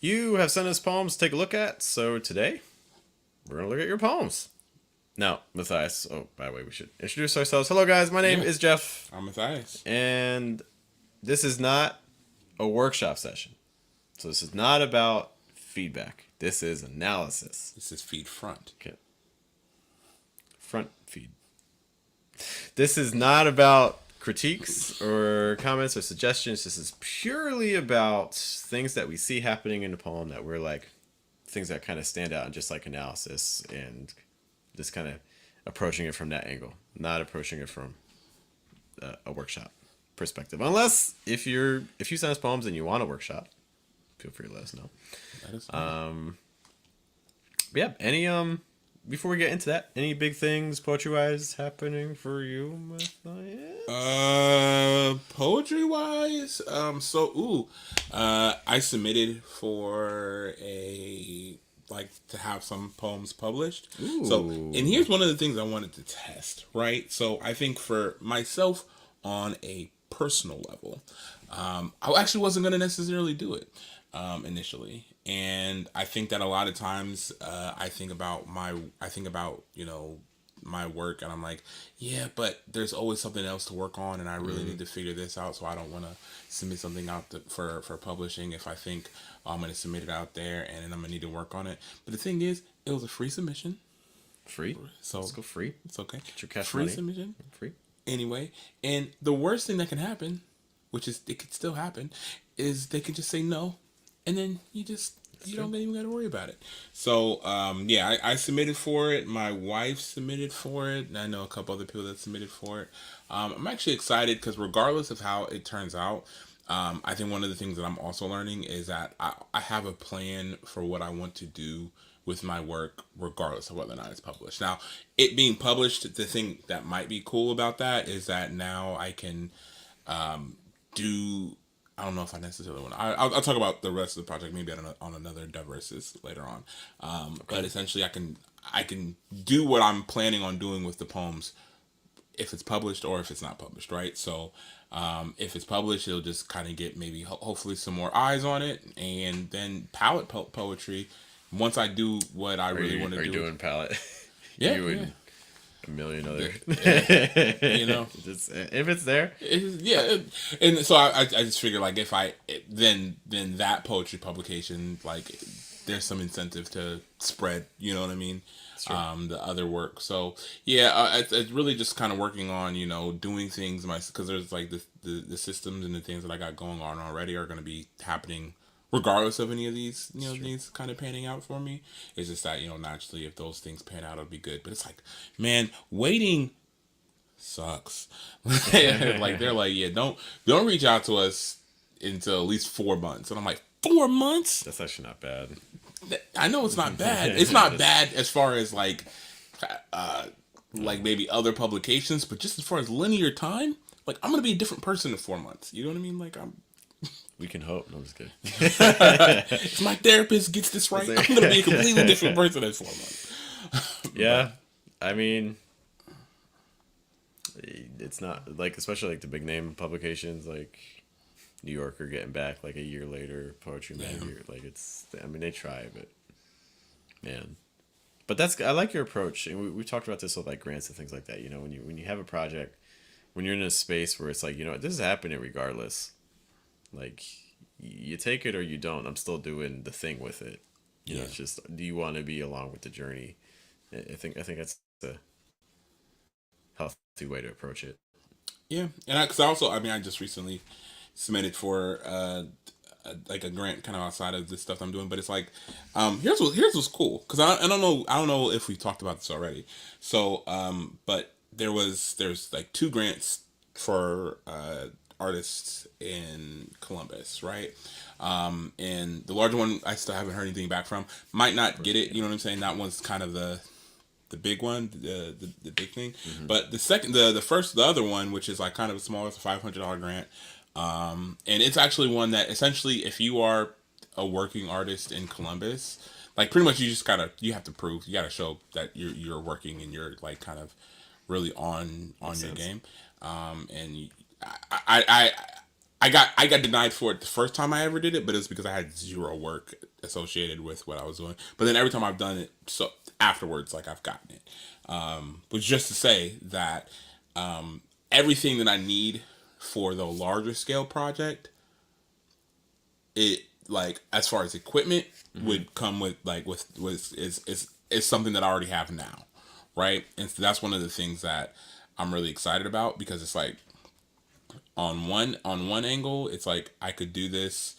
You have sent us poems to take a look at, so today we're going to look at your poems. Now, Matthias, oh, by the way, we should introduce ourselves. Hello, guys, my name Yeah, is Jeff, I'm Matthias. and this is not a workshop session. So, this is not about feedback, this is analysis. This is Feed Front. Okay, front feed. This is not about critiques or comments or suggestions. This is purely about things that we see happening in the poem that we're like, things that kind of stand out and just like analysis and just kind of approaching it from that angle, not approaching it from a workshop perspective. Unless if you send us poems and you want a workshop, feel free to let us know. That is But yeah, any before we get into that, any big things poetry wise happening for you, Matthias? Poetry wise, I submitted for a like to have some poems published. Ooh. So, and here's one of the things I wanted to test, right? So, I think for myself on a personal level, I actually wasn't going to necessarily do it initially, and I think that a lot of times I think about my work, and I'm like, yeah, but there's always something else to work on, and I really need to figure this out, so I don't want to submit something out for publishing if I think I'm going to submit it out there and then I'm going to need to work on it. But the thing is, it was a free submission, Free? so Let's go free. it's okay. Get your cash Free money. submission Free. anyway, and the worst thing that can happen, which is it could still happen, is they can just say no, and then you don't even got to worry about it. So yeah, I submitted for it. My wife submitted for it, and I know a couple other people that submitted for it. I'm actually excited because regardless of how it turns out, I think one of the things that I'm also learning is that I have a plan for what I want to do with my work, regardless of whether or not it's published. Now, it being published, the thing that might be cool about that is that now I can do. I don't know if I necessarily want to. I'll talk about the rest of the project maybe on another diverses later on. But essentially, I can do what I'm planning on doing with the poems if it's published or if it's not published, right? So if it's published, it'll just kind of get maybe hopefully some more eyes on it, and then poetry. Once I do what I really want to Are do, you doing palette? yeah, You yeah, and a million other. you know. Just, if it's there. And so I just figure like if I then that poetry publication, like there's some incentive to spread, you know what I mean, Sure. the other work. So yeah, it's really just kind of working on doing things because there's like the systems and the things that I got going on already are going to be happening regardless of any of these these kind of panning out for me. It's just that naturally if those things pan out, it'll be good. But it's like, man, waiting sucks. Like they're like, yeah, don't reach out to us until at least 4 months, and I'm like, 4 months? That's actually not bad. I know it's not bad. It's not bad as far as like maybe other publications, but just as far as linear time, like I'm gonna be a different person in 4 months. You know what I mean? Like We can hope. No, I'm just kidding. if my therapist gets this right, I'm gonna be a completely different person in 4 months. Yeah, I mean, it's not like, especially like the big name publications like New Yorker getting back like a year later, Poetry Man. Like it's, I mean, they try, but man. But I like your approach, and we talked about this with like grants and things like that. When you have a project, when you're in a space where it's like, this is happening regardless. Like, you take it or you don't. I'm still doing the thing with it. Yeah. It's just, do you want to be along with the journey? I think that's a healthy way to approach it. Yeah, and because also, I mean, I just recently submitted for like a grant kind of outside of the stuff I'm doing, but it's like, here's what's cool because I don't know if we talked about this already. So, but there's like two grants for artists in Columbus, right? And the larger one I still haven't heard anything back from. Might not get it, you know what I'm saying? That one's kind of the big one, the big thing. But the other one, which is like kind of a smaller, it's a $500 grant. And it's actually one that essentially, if you are a working artist in Columbus, like pretty much you have to prove, you gotta show that you're working and you're like kind of really on Makes your sense. game. And I I got denied for it the first time I ever did it, but it was because I had zero work associated with what I was doing. But then every time I've done it, so afterwards, like I've gotten it. But just to say that everything that I need for the larger scale project, it like as far as equipment would come with like with is something that I already have now, right? And so that's one of the things that I'm really excited about because it's like on one angle, it's like I could do this,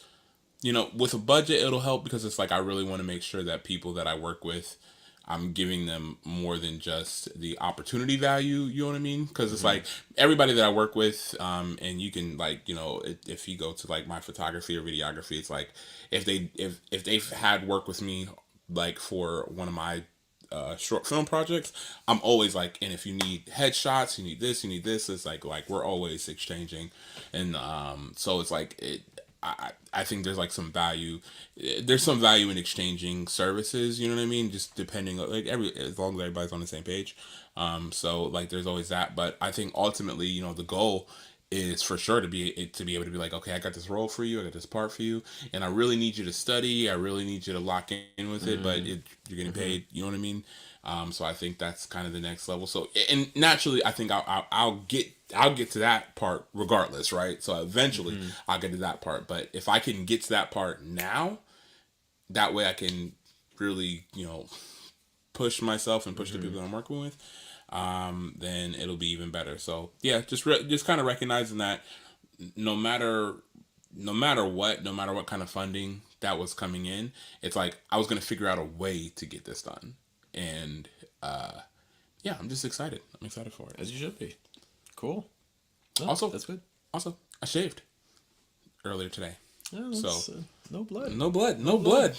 with a budget. It'll help because it's like I really want to make sure that people that I work with, I'm giving them more than just the opportunity value. You know what I mean? Because it's like everybody that I work with, and you can like if you go to like my photography or videography, it's like if they've had work with me like for one of my short film projects, I'm always like, and if you need headshots, you need this, you need this. It's like we're always exchanging, and so it's like it. I think there's like some value. There's some value in exchanging services. You know what I mean? Just depending on like as long as everybody's on the same page. So like there's always that. But I think ultimately, the goal is for sure to be able to be like, okay, I got this role for you, I got this part for you, and I really need you to study, I really need you to lock in with it, but you're getting paid. You know what I mean? So I think that's kind of the next level. So and naturally, I think I'll get to that part regardless, right? So eventually, I'll get to that part. But if I can get to that part now, that way I can really push myself and push the people that I'm working with. Then it'll be even better. So yeah, just kind of recognizing that no matter what kind of funding that was coming in, it's like I was gonna figure out a way to get this done, and yeah, I'm just excited. I'm excited for it. As you should be. Cool. Oh, Also, that's good. Also, I shaved earlier today. Oh, So no blood. no blood,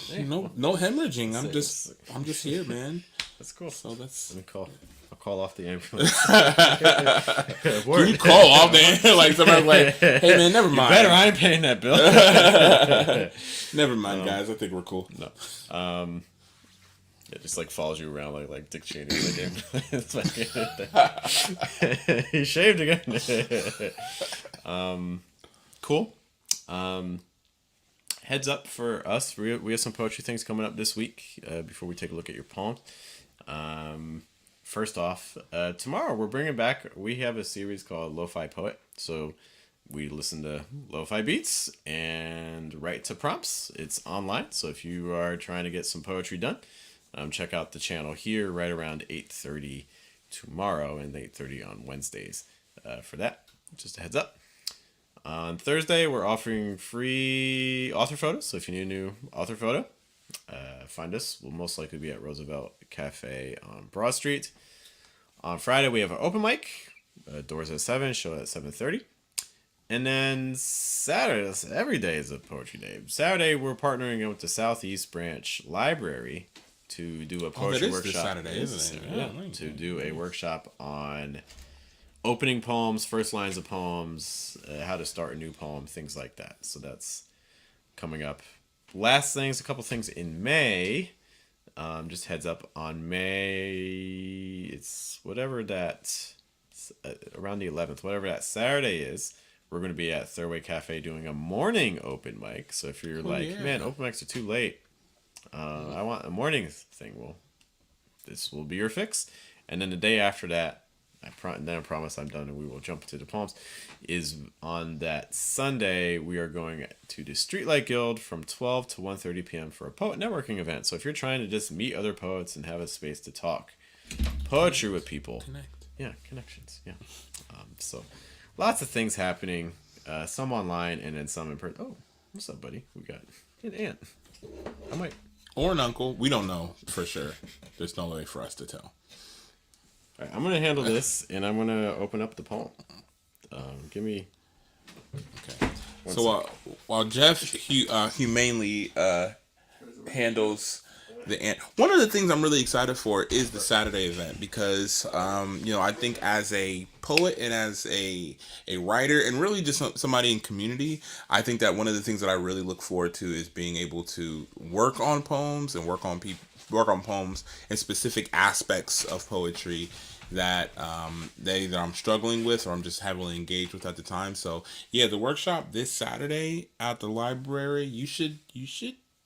hey. No hemorrhaging. I'm just here, man. That's cool. So that's. I'll call off the ambulance. Can you call off the like somebody's like, hey man, never mind. Better, I ain't paying that bill. Never mind, guys. I think we're cool. No. It just like follows you around like Dick Cheney. He shaved again. Cool. Heads up for us. We have some poetry things coming up this week. Before we take a look at your poem. First off, tomorrow we're bringing back. We have a series called Lo-Fi Poet. So we listen to lo-fi beats and write to prompts. It's online. So if you are trying to get some poetry done, check out the channel here right around 8:30 tomorrow and 8:30 on Wednesdays for that. Just a heads up. On Thursday, we're offering free author photos. So if you need a new author photo, find us. We'll most likely be at Roosevelt Cafe on Broad Street. On Friday, we have an open mic. Doors at 7, show at 7:30. And then Saturday, every day is a poetry day. Saturday, we're partnering with the Southeast Branch Library to do a poetry workshop. This Saturday, isn't it? Yeah, to do a workshop on opening poems, first lines of poems, how to start a new poem, things like that. So that's coming up. Last things, a couple things in May. Just heads up on May. It's whatever that around the 11th, whatever that Saturday is. We're going to be at Third Way Cafe doing a morning open mic. So if you're man, open mics are too late. I want a morning thing. Well, this will be your fix. And then the day after that, I promise I'm done and we will jump to the poems, is on that Sunday we are going to the Streetlight Guild from 12 to 1:30 p.m. for a poet networking event. So if you're trying to just meet other poets and have a space to talk poetry with people. Connections. Yeah. So lots of things happening, some online and then some in person. Oh, what's up, buddy? We got an aunt. I might. Or an uncle. We don't know for sure. There's no way for us to tell. All right, I'm going to handle this, and I'm going to open up the poem. Give me... Okay. So while Jeff humanely handles the ant, one of the things I'm really excited for is the Saturday event because, I think as a poet and as a writer and really just somebody in community, I think that one of the things that I really look forward to is being able to work on poems and work on poems and specific aspects of poetry that that I'm struggling with or I'm just heavily engaged with at the time. So yeah, the workshop this Saturday at the library. You should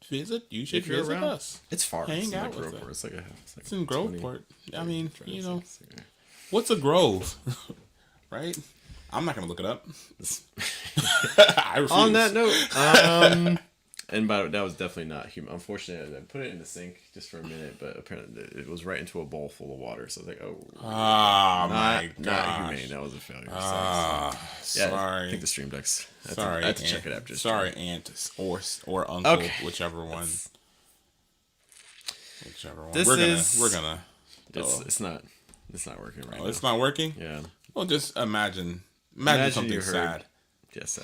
visit. You should If you're visit around, us. it's far. It's Hang in like out with us. Groveport. It's like It's in 20, Groveport. I 30 mean, drives. Okay. what's a grove, right? I'm not gonna look it up. I refuse. On that note, and by the way, that was definitely not human. Unfortunately, I put it in the sink just for a minute, but apparently it was right into a bowl full of water. So I was like, oh, Oh my not gosh. humane. That was a failure. Ah, Yeah, sorry. I think the stream decks. Sorry, I had to check it after. Sorry, aunt or uncle, Okay. whichever one. Whichever one. This we're is- gonna. It's not working right now. It's not working. Yeah. Well, just imagine something you heard- sad. Yes.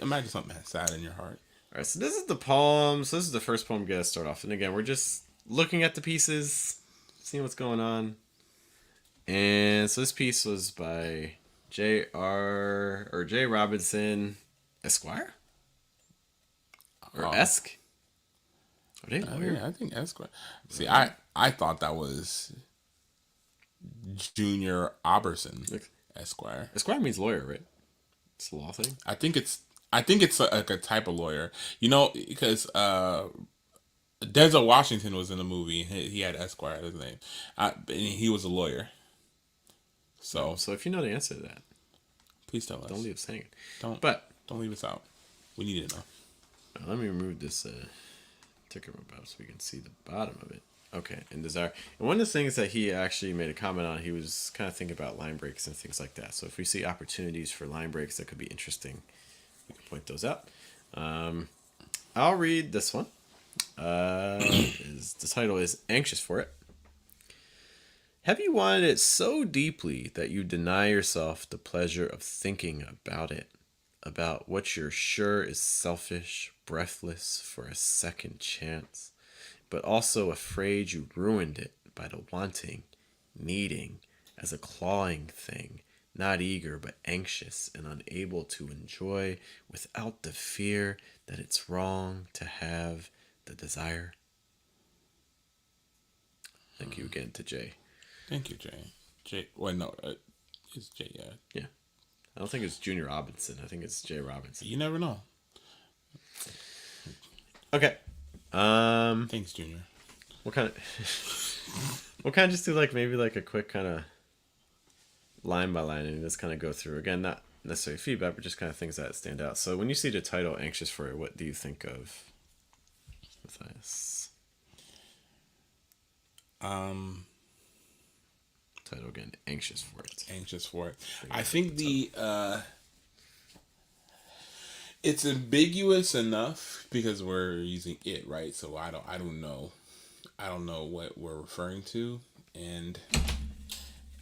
Imagine something sad in your heart. All right. So this is the poem. So this is the first poem we gotta start off. And again, we're just looking at the pieces, seeing what's going on. And so this piece was by J. Robinson Esquire or Esque. Are they lawyer? Yeah, I think Esquire. See, I thought that was Junior Oberson Esquire. Esquire means lawyer, right? It's a law thing. I think it's like a type of lawyer, because Denzel Washington was in the movie. He had Esquire as his name, and he was a lawyer. So if you know the answer to that, please tell us. don't leave us hanging. Don't leave us out. We need to know. Let me remove this ticker about so we can see the bottom of it. Okay, and desire. And one of the things that he actually made a comment on, he was kind of thinking about line breaks and things like that. So if we see opportunities for line breaks that could be interesting, we can point those out. I'll read this one. The title is Anxious for It. Have you wanted it so deeply that you deny yourself the pleasure of thinking about it, about what you're sure is selfish, breathless for a second chance, but also afraid you ruined it by the wanting, needing, as a clawing thing, not eager but anxious and unable to enjoy without the fear that it's wrong to have the desire? Thank you again to Jay. Thank you, Jay. Wait, no, it's Jay. Yeah. Yeah. I don't think it's Junior Robinson. I think it's Jay Robinson. You never know. Okay. Thanks, Junior. What kind of we'll kind of just do like maybe like a quick kind of line by line and just kind of go through again, not necessarily feedback, but just kind of things that stand out. So when you see the title Anxious for It, what do you think of Matthias? Title again, Anxious for It. Anxious for it. I think it's ambiguous enough because we're using it, right? So I don't know what we're referring to, and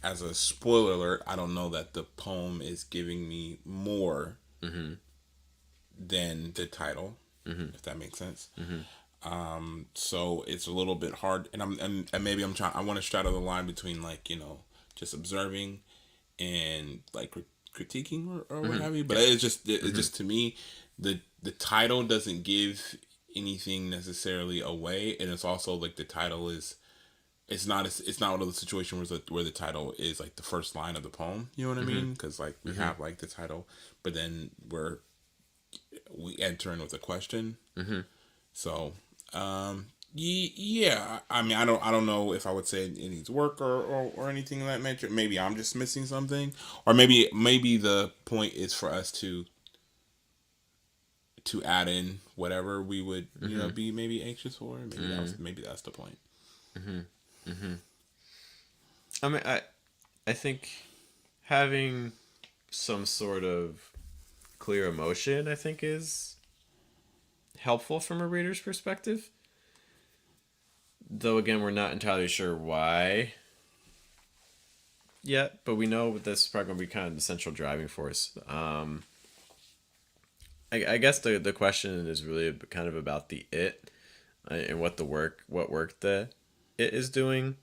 as a spoiler alert, I don't know that the poem is giving me more than the title, if that makes sense. So it's a little bit hard, and maybe I want to straddle the line between just observing and like critiquing or what have you. But it's just to me, the title doesn't give anything necessarily away, and it's also like the title is. It's not one of those situations where the title is like the first line of the poem. You know what I mean? Because like we have like the title, but then we enter in with a question. So yeah, I mean I don't know if I would say it needs work or anything of that nature. Maybe I'm just missing something, or maybe the point is for us to add in whatever we would be maybe anxious for. Maybe that's the point. I mean, I think having some sort of clear emotion, I think, is helpful from a reader's perspective. Though, again, we're not entirely sure why yet, but we know this is probably going to be kind of the central driving force. I guess the question is really kind of about the it and what work the it is doing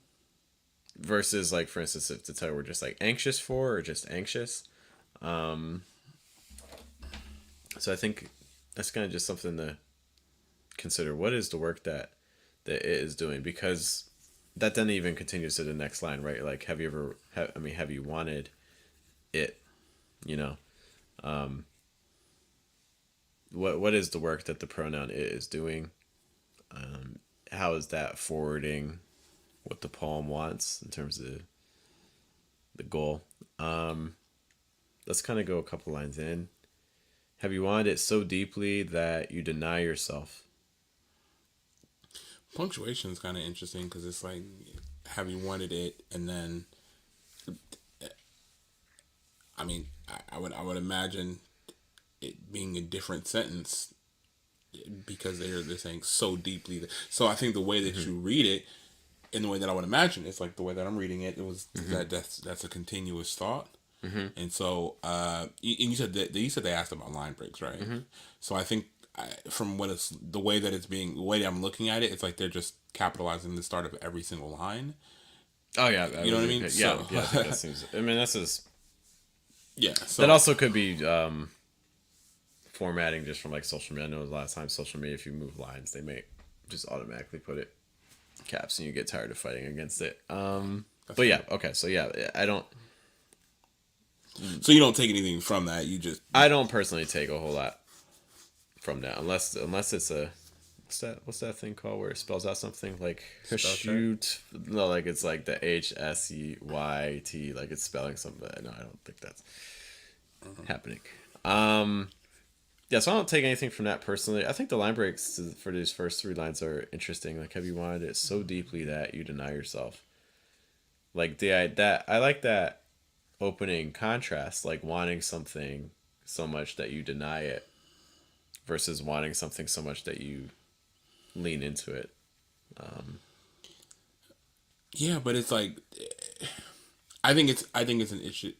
versus, like, for instance, if the title were just like anxious for or just anxious. So I think that's kind of just something to consider. What is the work that it is doing? Because that then even continues to the next line, right? Like, have you ever? Have you wanted it? You know, what is the work that the pronoun it is doing? How is that forwarding what the poem wants in terms of the goal? Let's kind of go a couple lines in. Have you wanted it so deeply that you deny yourself? Punctuation is kind of interesting because it's like, have you wanted it, and then, I mean, I would imagine it being a different sentence because they're saying so deeply. So I think the way that Mm-hmm. you read it, in the way that I would imagine, it's like the way that I'm reading it. It was Mm-hmm. that's a continuous thought. Mm-hmm. And so, and you said that you said they asked about line breaks, right? Mm-hmm. So I think from what it's the way that it's being, the way that I'm looking at it, it's like they're just capitalizing the start of every single line. Oh yeah, I You know would what I agree. mean? Yeah, So yeah. I think that seems. I mean, this is yeah. that So also could be formatting just from like social media. I know a lot of times social media, if you move lines, they may just automatically put it caps, and you get tired of fighting against it. that's But true. yeah, okay. So yeah, I don't. So you don't take anything from that. You just I don't personally take a whole lot from that, unless it's a what's that thing called where it spells out something like spell check. shoot? No, like it's like the HSEYT, like it's spelling something. No, I don't think that's happening. Um, yeah, so I don't take anything from that personally. I think the line breaks for these first three lines are interesting. Like, have you wanted it so deeply that you deny yourself? Like that I like that opening contrast, like wanting something so much that you deny it versus wanting something so much that you lean into it. Yeah, but it's like I think it's an issue.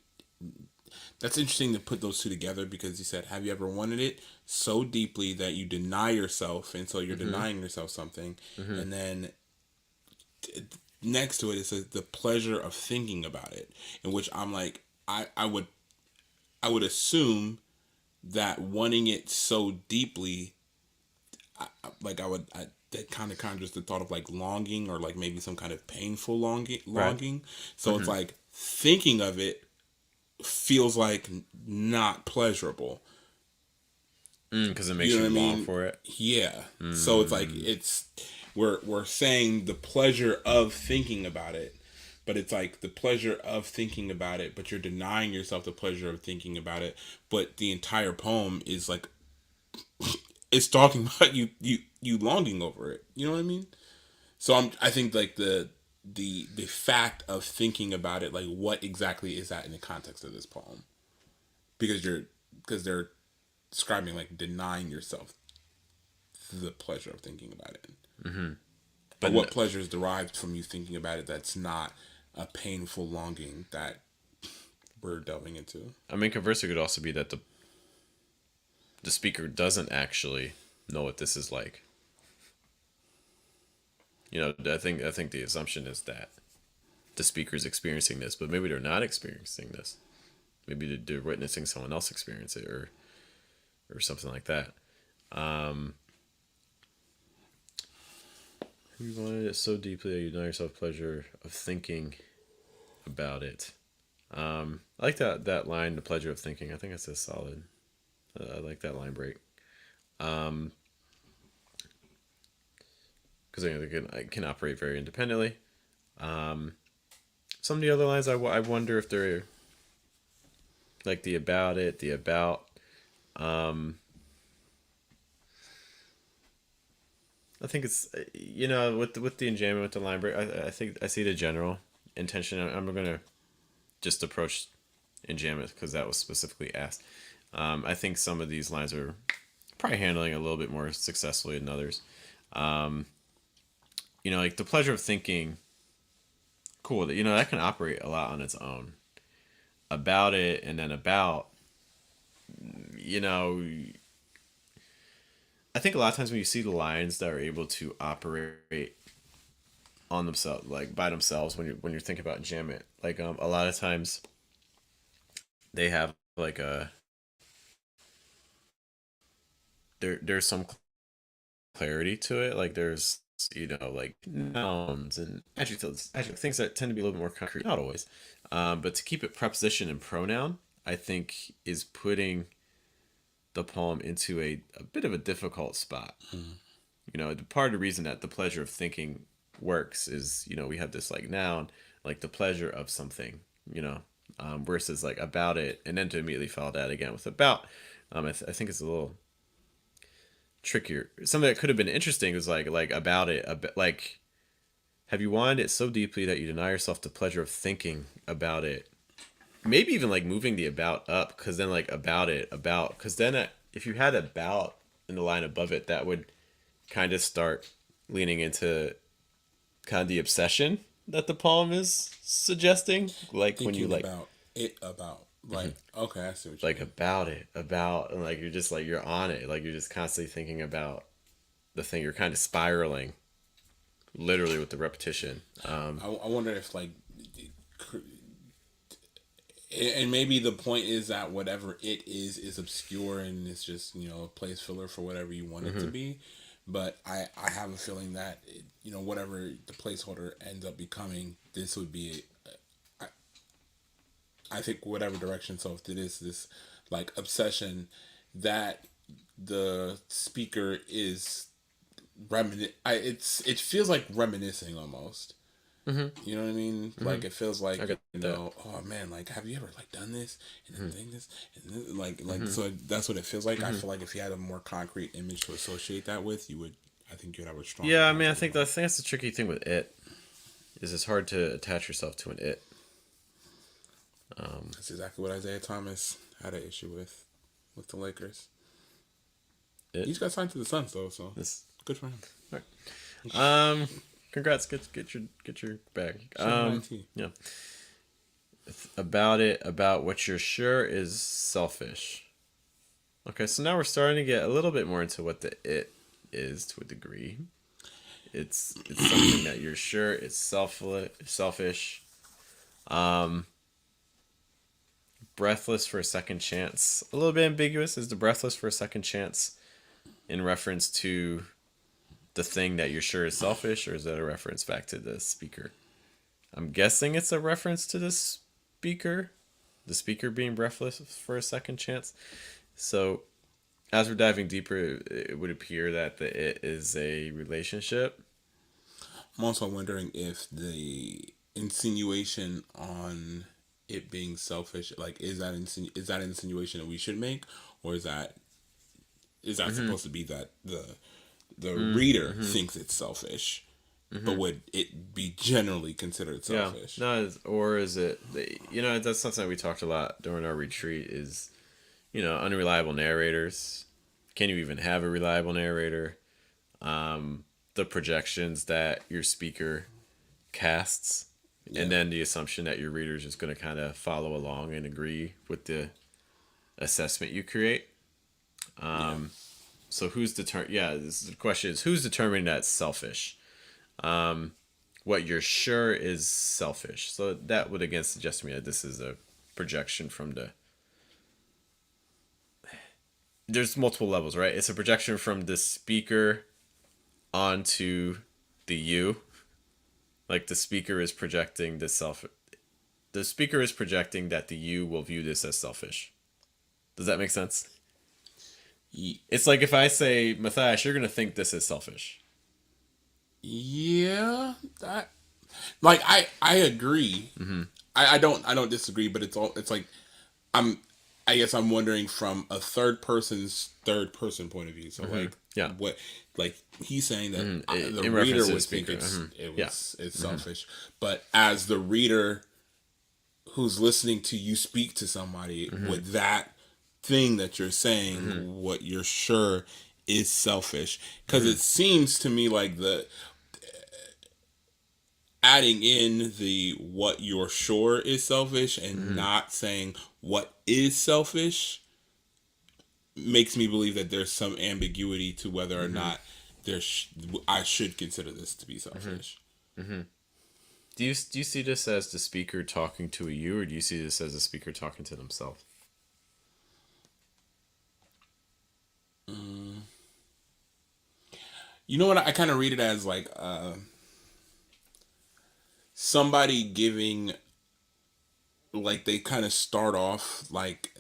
That's interesting to put those two together because you said, "Have you ever wanted it so deeply that you deny yourself?" And so you're Mm-hmm. denying yourself something, Mm-hmm. and then next to it it says the pleasure of thinking about it, in which I'm like, I would assume that wanting it so deeply, like that kind of conjures the thought of like longing or like maybe some kind of painful Right. longing. So it's Mm-hmm. like thinking of it feels like not pleasurable. Because it makes You know you what I long mean? for it. Yeah. So it's like Mm. we're saying the pleasure of thinking about it, but it's like the pleasure of thinking about it, but you're denying yourself the pleasure of thinking about it. But the entire poem is like it's talking about you longing over it. You know what I mean? So I think like the fact of thinking about it, like what exactly is that in the context of this poem? Because they're describing like denying yourself the pleasure of thinking about it. But But what pleasure is derived from you thinking about it that's not a painful longing that we're delving into? I mean, conversely, it could also be that the speaker doesn't actually know what this is like. I think the assumption is that the speaker is experiencing this, but maybe they're not experiencing this. Maybe they're witnessing someone else experience it, or something like that. Um, you wanted it so deeply that you deny yourself pleasure of thinking about it. I like that line, the pleasure of thinking. I think that's a solid. I like that line break. Um, because I can operate very independently. Um, some of the other lines, I wonder if they're like the about it, the about. Um, I think it's with the enjambment with the line break. I think I see the general intention. I'm gonna just approach enjambment because that was specifically asked. I think some of these lines are probably handling a little bit more successfully than others. Um, like the pleasure of thinking, cool. That can operate a lot on its own. About it and then about, you know, I think a lot of times when you see the lines that are able to operate on themselves, like by themselves, when you're thinking about enjambment, like a lot of times they have like there's some clarity to it. Like there's like nouns and adjectives, things that tend to be a little bit more concrete. Not always, but to keep it preposition and pronoun, I think is putting the poem into a bit of a difficult spot. Part of the reason that the pleasure of thinking works is, we have this like noun, like the pleasure of something, versus like about it, and then to immediately follow that again with about. I think it's a little trickier. Something that could have been interesting was like about it, like have you wanted it so deeply that you deny yourself the pleasure of thinking about it? Maybe even like moving the about up, because then like about, because then if you had about in the line above it, that would kind of start leaning into kind of the obsession that the poem is suggesting. Like when you Thinking like about it about like okay, I see what you like mean. about it, about, and like you're just like you're on it, like you're just constantly thinking about the thing. You're kind of spiraling, literally with the repetition. I wonder if like, and maybe the point is that whatever it is obscure and it's just a place filler for whatever you want it to be. But I have a feeling that whatever the placeholder ends up becoming, this would be I think whatever direction. So if it is this like obsession that the speaker is it feels like reminiscing almost. You know what I mean? Like it feels I like get that. oh man, like have you ever like done this and then think this and then, like so that's what it feels like. I feel like if you had a more concrete image to associate that with, you would. I think you'd have a stronger Yeah, I mean, positive. I think that's the tricky thing with it. Is it's hard to attach yourself to an it. That's exactly what Isaiah Thomas had an issue with the Lakers. It He's got signed to the Suns though, so this. good for him. All right. Congrats. Get your bag. Shout out IT. Yeah. About it. About what you're sure is selfish. Okay, so now we're starting to get a little bit more into what the it is to a degree. It's something that you're sure is selfish. Breathless for a second chance. A little bit ambiguous. Is the breathless for a second chance in reference to the thing that you're sure is selfish, or is that a reference back to the speaker? I'm guessing it's a reference to the speaker being breathless for a second chance. So, as we're diving deeper, it would appear that the it is a relationship. I'm also wondering if the insinuation on it being selfish, like, is that an insinuation that we should make, or is that supposed to be that the reader thinks it's selfish, but would it be generally considered Yeah, selfish? no, or is it? That's something that we talked a lot during our retreat. Is unreliable narrators. Can you even have a reliable narrator? The projections that your speaker casts, and then the assumption that your reader is just going to kind of follow along and agree with the assessment you create. So who's Yeah, the question is who's determining that it's selfish. What you're sure is selfish. So that would again suggest to me that this is a projection from the. There's multiple levels, right? It's a projection from the speaker onto the you. Like the speaker is projecting the self. The speaker is projecting that the you will view this as selfish. Does that make sense? It's like if I say, Matthias, you're gonna think this is selfish. Yeah, that like I agree. I don't disagree, but it's like I'm I guess I'm wondering from a third person point of view. So like Yeah. what like he's saying that the In reader reference to the would think speaker. Yeah. it's selfish, but as the reader who's listening to you speak to somebody with that thing that you're saying, what you're sure is selfish, because it seems to me like the adding in the what you're sure is selfish and not saying what is selfish makes me believe that there's some ambiguity to whether or not I should consider this to be selfish. Do you see this as the speaker talking to a you, or do you see this as the speaker talking to themselves? You know what? I kind of read it as like somebody giving, like they kind of start off like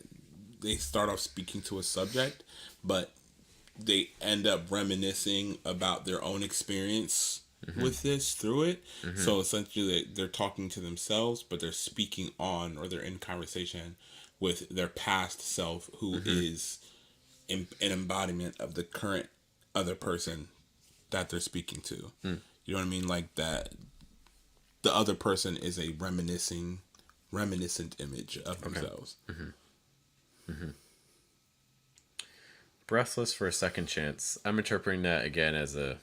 they start off speaking to a subject, but they end up reminiscing about their own experience Mm-hmm. with this through it. Mm-hmm. So essentially, they're talking to themselves, but they're speaking on or they're in conversation with their past self, who Mm-hmm. is an embodiment of the current other person that they're speaking to. Mm. You know what I mean? Like that, the other person is a reminiscent image of Okay. themselves. Mm-hmm. Mm-hmm. Breathless for a second chance. I'm interpreting that again as a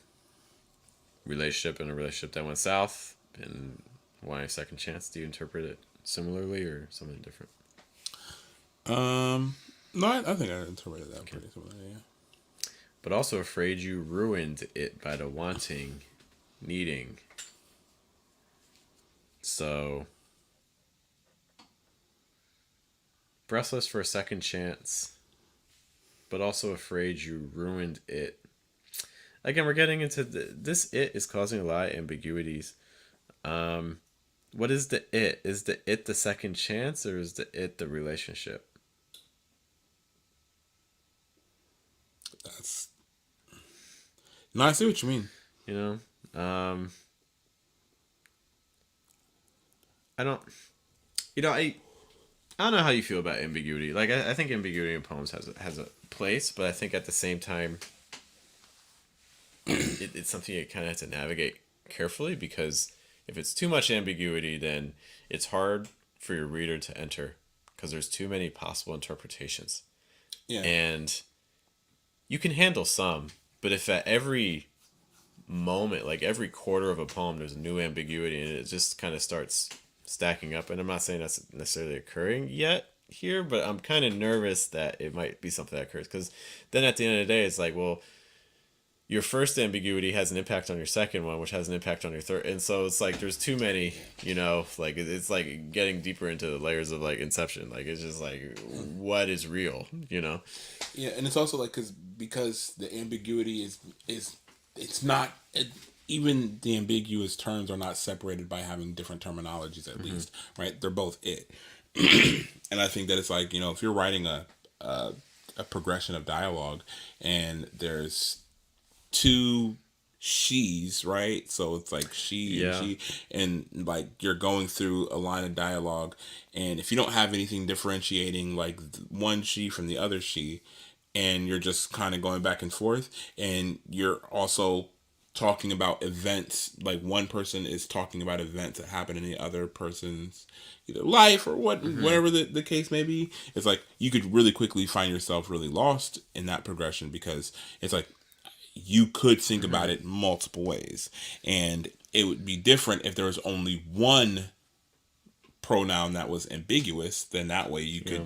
relationship and a relationship that went south and why a second chance. Do you interpret it similarly or something different? No, I think I interpreted that Okay. pretty similar. Yeah. But also afraid you ruined it by the wanting, needing. So, breathless for a second chance, but also afraid you ruined it. Again, we're getting into this. It is causing a lot of ambiguities. Um, what is the it? Is the it the second chance or is the it the relationship? That's no, I see what you mean. You know, I don't. You know, I don't know how you feel about ambiguity. Like I think ambiguity in poems has a place, but I think at the same time, it's something you kind of have to navigate carefully because if it's too much ambiguity, then it's hard for your reader to enter because there's too many possible interpretations. Yeah. And you can handle some, but if at every moment, like every quarter of a poem, there's a new ambiguity and it just kind of starts stacking up, and I'm not saying that's necessarily occurring yet here, but I'm kind of nervous that it might be something that occurs because then at the end of the day, it's like, well, your first ambiguity has an impact on your second one, which has an impact on your third. And so it's like there's too many, like it's like getting deeper into the layers of like Inception. Like it's just like what is real. Yeah, and it's also like because the ambiguity is it's not it, even the ambiguous terms are not separated by having different terminologies at Mm-hmm. least, right? They're both it. And I think that it's like, if you're writing a a progression of dialogue and there's two she's, right? So it's like she and Yeah. she, and like you're going through a line of dialogue, and if you don't have anything differentiating like one she from the other she, and you're just kind of going back and forth, and you're also talking about events, like one person is talking about events that happen in the other person's either life or Mm-hmm. whatever the case may be. It's like you could really quickly find yourself really lost in that progression because it's like you could think Mm-hmm. about it multiple ways, and it would be different if there was only one pronoun that was ambiguous. Then that way Yeah.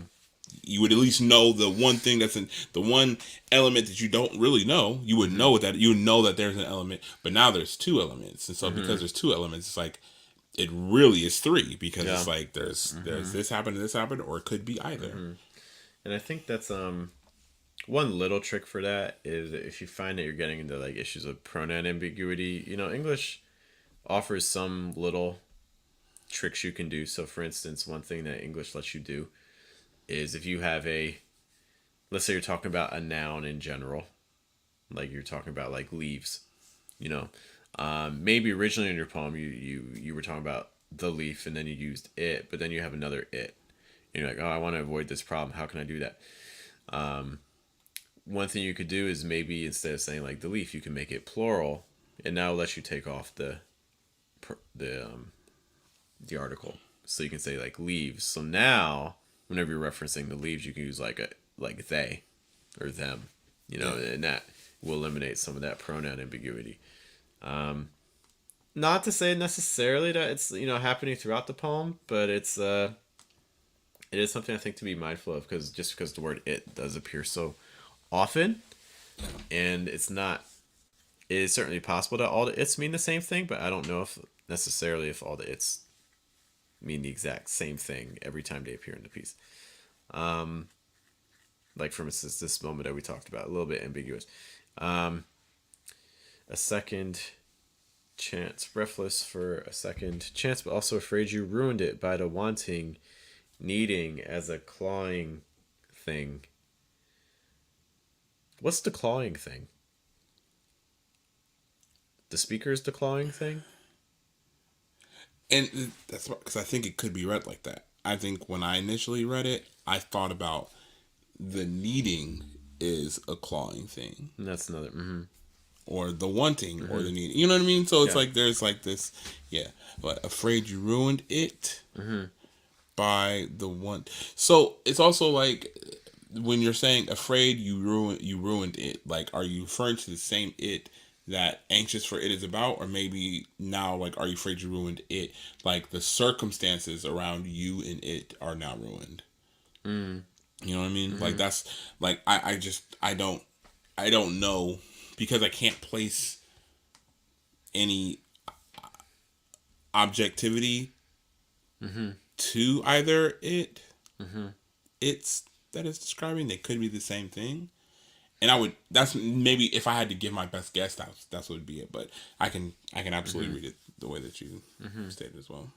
you would at least know the one thing that's in the one element that you don't really know. You would Mm-hmm. know that you know that there's an element, but now there's two elements, and so Mm-hmm. because there's two elements, it's like it really is three because Yeah. it's like there's Mm-hmm. this happened, or it could be either. Mm-hmm. And I think that's one little trick for that is if you find that you're getting into like issues of pronoun ambiguity, English offers some little tricks you can do. So for instance, one thing that English lets you do is if you have let's say you're talking about a noun in general, like you're talking about like leaves, you know, maybe originally in your poem you were talking about the leaf and then you used it, but then you have another it. And you're like, oh, I want to avoid this problem. How can I do that? One thing you could do is maybe instead of saying like the leaf, you can make it plural, and now it lets you take off the article, so you can say like leaves. So now, whenever you're referencing the leaves, you can use like they or them, Yeah, and that will eliminate some of that pronoun ambiguity. Not to say necessarily that it's happening throughout the poem, but it is something I think to be mindful of because the word it does appear so often, and it's not. It is certainly possible that all the it's mean the same thing, but I don't know if necessarily if all the it's mean the exact same thing every time they appear in the piece. Like for instance, this moment that we talked about, a little bit ambiguous. a second chance. Breathless for a second chance, but also afraid you ruined it by the wanting, needing as a clawing thing. What's the clawing thing? The speaker's the clawing thing? And that's because I think it could be read like that. I think when I initially read it, I thought about the needing is a clawing thing. And that's another. Mm-hmm. Or the wanting or the needing. You know what I mean? So it's Yeah. like there's like this, yeah. But afraid you ruined it by the one. So it's also like when you're saying afraid you ruined it. Like, are you referring to the same it that anxious for it is about, or maybe now like are you afraid you ruined it? Like the circumstances around you and it are now ruined. You know what I mean? Like that's like I don't know because I can't place any objectivity to either it's that it's describing. They could be the same thing. And I would that's maybe if I had to give my best guess, that's what would be it. But I can absolutely read it the way that you stated as well.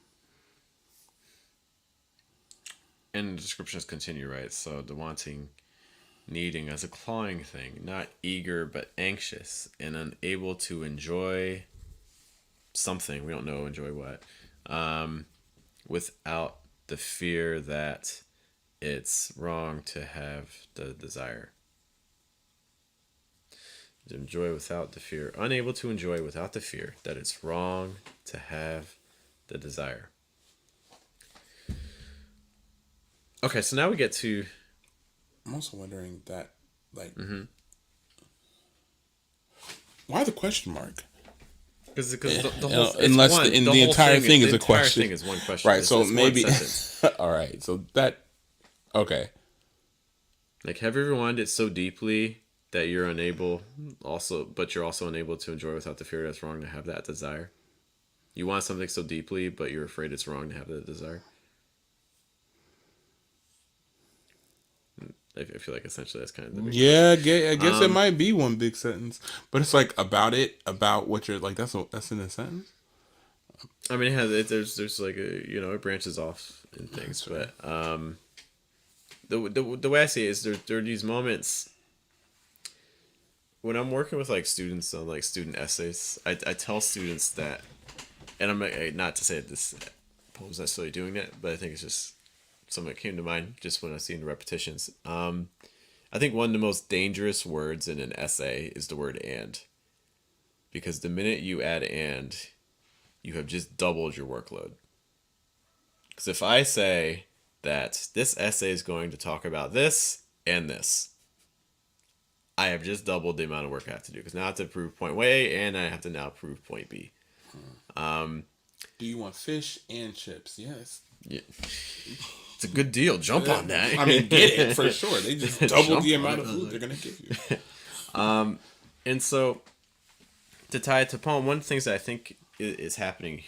And the descriptions continue, right? So the wanting, needing as a clawing thing, not eager but anxious and unable to enjoy something. We don't know enjoy what. Without the fear that it's wrong to have the desire. To enjoy without the fear. Unable to enjoy without the fear that it's wrong to have the desire. Okay, so now we get to. I'm also wondering that, like, why the question mark? Because the whole unless one, the entire thing is a question. The entire thing is one question, right? So it's maybe, all right. So that, okay. Like, have you ever wanted it so deeply that you're unable, but you're also unable to enjoy without the fear that it's wrong to have that desire? You want something so deeply, but you're afraid it's wrong to have that desire. I feel like essentially that's kind of the big question. I guess it might be one big sentence, but it's like about what you're like. That's in a sentence. I mean, there's like it branches off in things, but the way I see it is there are these moments when I'm working with like students on like student essays. I tell students that, and I'm not to say that this poem is necessarily doing that, but I think it's just something that came to mind just when I seen the repetitions. I think one of the most dangerous words in an essay is the word "and," because the minute you add "and," you have just doubled your workload. Because if I say that this essay is going to talk about this and this, I have just doubled the amount of work I have to do. Because now I have to prove point A and I have to now prove point B. Do you want fish and chips? Yes. Yeah. It's a good deal. Jump on that. I mean, get it for sure. They just doubled the amount of food they're going to give you. And so, to tie it to poem, one of the things that I think is happening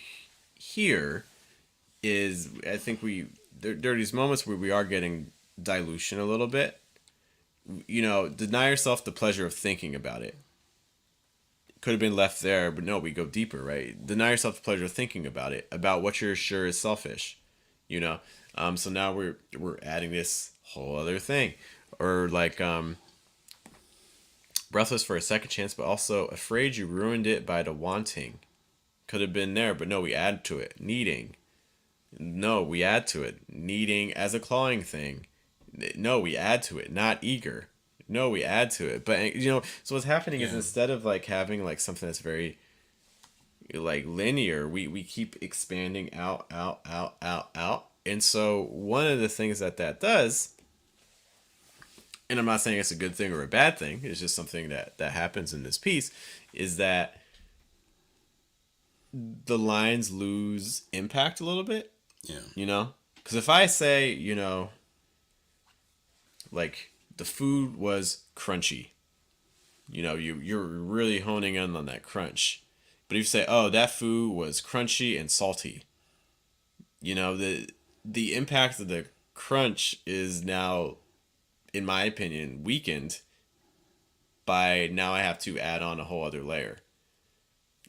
here is I think there are these moments where we are getting dilution a little bit. Deny yourself the pleasure of thinking about it. Could have been left there, but no, we go deeper, right? Deny yourself the pleasure of thinking about it, about what you're sure is selfish, So now we're adding this whole other thing, or like breathless for a second chance, but also afraid you ruined it by the wanting. Could have been there, but no, we add to it. Needing. No, we add to it. Needing as a clawing thing. No, we add to it. Not eager. No, we add to it. But so what's happening is instead of like having like something that's very like linear, we keep expanding out. And so one of the things that does, and I'm not saying it's a good thing or a bad thing, it's just something that happens in this piece, is that the lines lose impact a little bit. Yeah. Because if I say, like the food was crunchy, you're really honing in on that crunch. But if you say, oh, that food was crunchy and salty, the impact of the crunch is now, in my opinion, weakened by now I have to add on a whole other layer.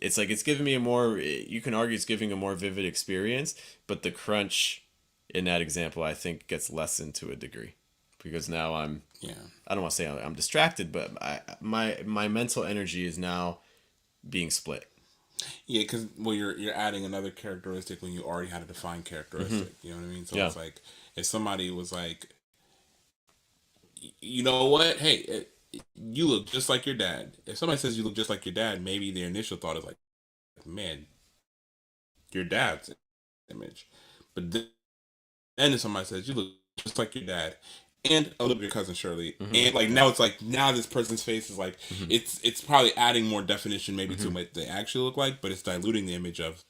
It's like it's giving me a more. You can argue it's giving a more vivid experience, but the crunch in that example, I think, gets lessened to a degree, because now I'm. Yeah. I don't want to say I'm distracted, but my mental energy is now being split. Yeah, because well, you're adding another characteristic when you already had a defined characteristic. You know what I mean? So Yeah. it's like if somebody was like, you know what? Hey, you look just like your dad. If somebody says you look just like your dad, maybe their initial thought is like, man, your dad's image. But then if somebody says you look just like your dad, and a little bit your cousin Shirley, and like now it's like now this person's face is like it's probably adding more definition maybe to what they actually look like, but it's diluting the image of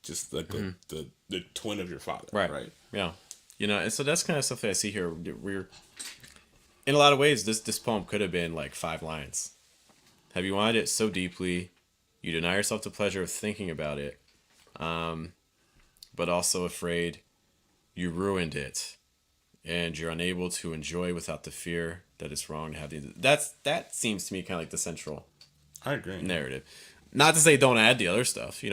just like the twin of your father, Right. right? Yeah. And so that's kind of stuff that I see here. We're in a lot of ways, this poem could have been like 5 lines. Have you wanted it so deeply, you deny yourself the pleasure of thinking about it, but also afraid you ruined it, and you're unable to enjoy without the fear that it's wrong to have the. That seems to me kind of like the central I agree. narrative. Not to say don't add the other stuff,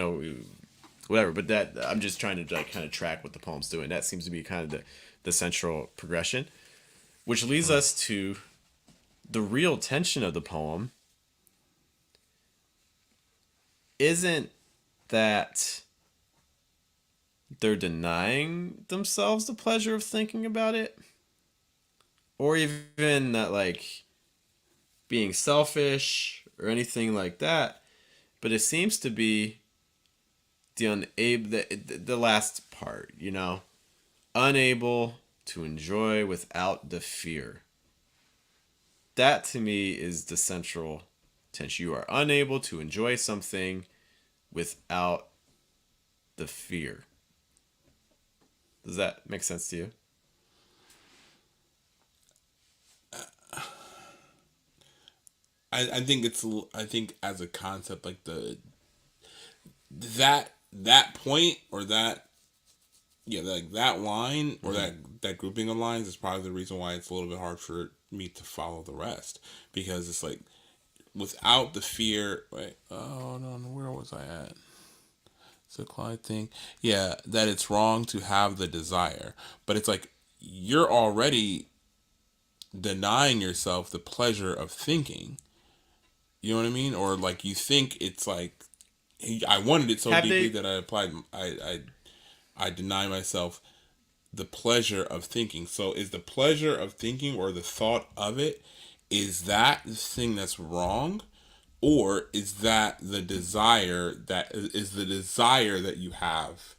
whatever. But that I'm just trying to like kind of track what the poem's doing. That seems to be kind of the central progression, which leads us to the real tension of the poem. Isn't that they're denying themselves the pleasure of thinking about it, or even that like being selfish or anything like that, but it seems to be the last part, unable to enjoy without the fear. That to me is the central tension. You are unable to enjoy something without the fear. Does that make sense to you? I think I think as a concept like that point or that like that line or that grouping of lines is probably the reason why it's a little bit hard for me to follow the rest, because it's like without the fear. Wait, oh no, where was I at? It's a Clyde thing. Yeah, that it's wrong to have the desire, but it's like you're already denying yourself the pleasure of thinking. You know what I mean? Or like you think it's like I wanted it so deeply that I deny myself the pleasure of thinking. So is the pleasure of thinking or the thought of it, is that the thing that's wrong? Or is that the desire that you have,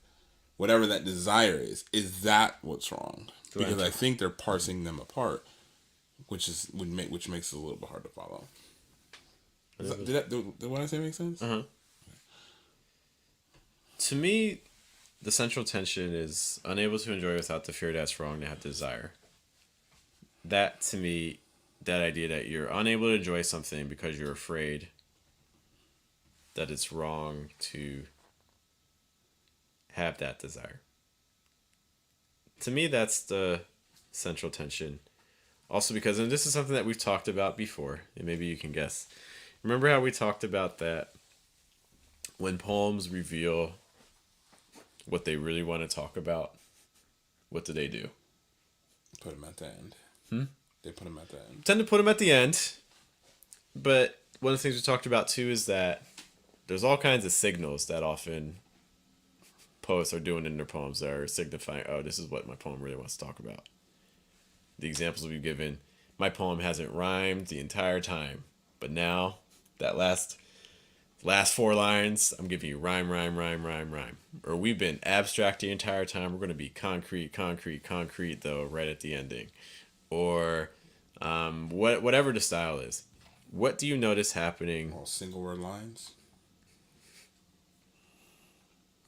whatever that desire is that what's wrong? Because I think they're parsing them apart, which makes it a little bit hard to follow. Did what I say make sense? Uh-huh. To me, the central tension is unable to enjoy without the fear that's wrong to have desire. That, to me, that idea that you're unable to enjoy something because you're afraid that it's wrong to have that desire. To me, that's the central tension. Also because, and this is something that we've talked about before, and maybe you can guess. Remember how we talked about that when poems reveal what they really want to talk about, what do? Put them at the end. They put them at the end. Tend to put them at the end, but one of the things we talked about too is that there's all kinds of signals that often poets are doing in their poems that are signifying, oh, this is what my poem really wants to talk about. The examples we've given, my poem hasn't rhymed the entire time, but now that last 4 lines, I'm giving you rhyme. Or we've been abstract the entire time. We're going to be concrete, though, right at the ending. Or whatever the style is. What do you notice happening? All single word lines.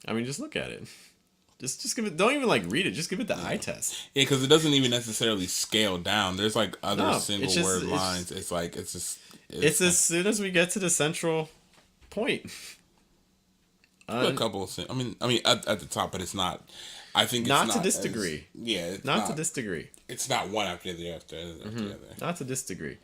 I mean, just look at it. Just give it. Don't even like read it. Just give it the eye test. Yeah, because it doesn't even necessarily scale down. There's like other single word lines. It's as soon as we get to the central point. A couple of things. I mean, at the top, but it's not. I think it's not to this degree. Yeah, it's not to this degree. It's not one after the other. Not to this degree.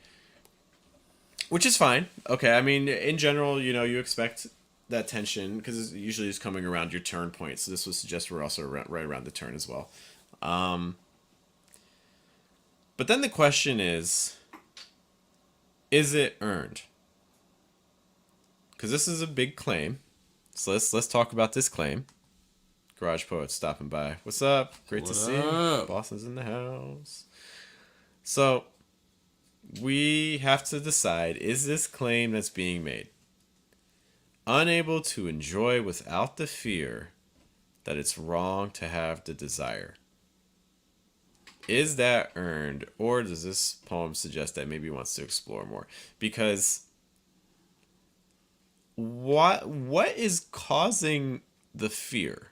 Which is fine. Okay, I mean, in general, you expect that tension because it usually is coming around your turn point. So this would suggest we're also right around the turn as well. But then the question is it earned? Because this is a big claim. So let's talk about this claim. Garage Poets stopping by. What's up? Great to see you. Boston's in the house. So we have to decide, is this claim that's being made unable to enjoy without the fear that it's wrong to have the desire? Is that earned, or does this poem suggest that maybe he wants to explore more? Because what is causing the fear?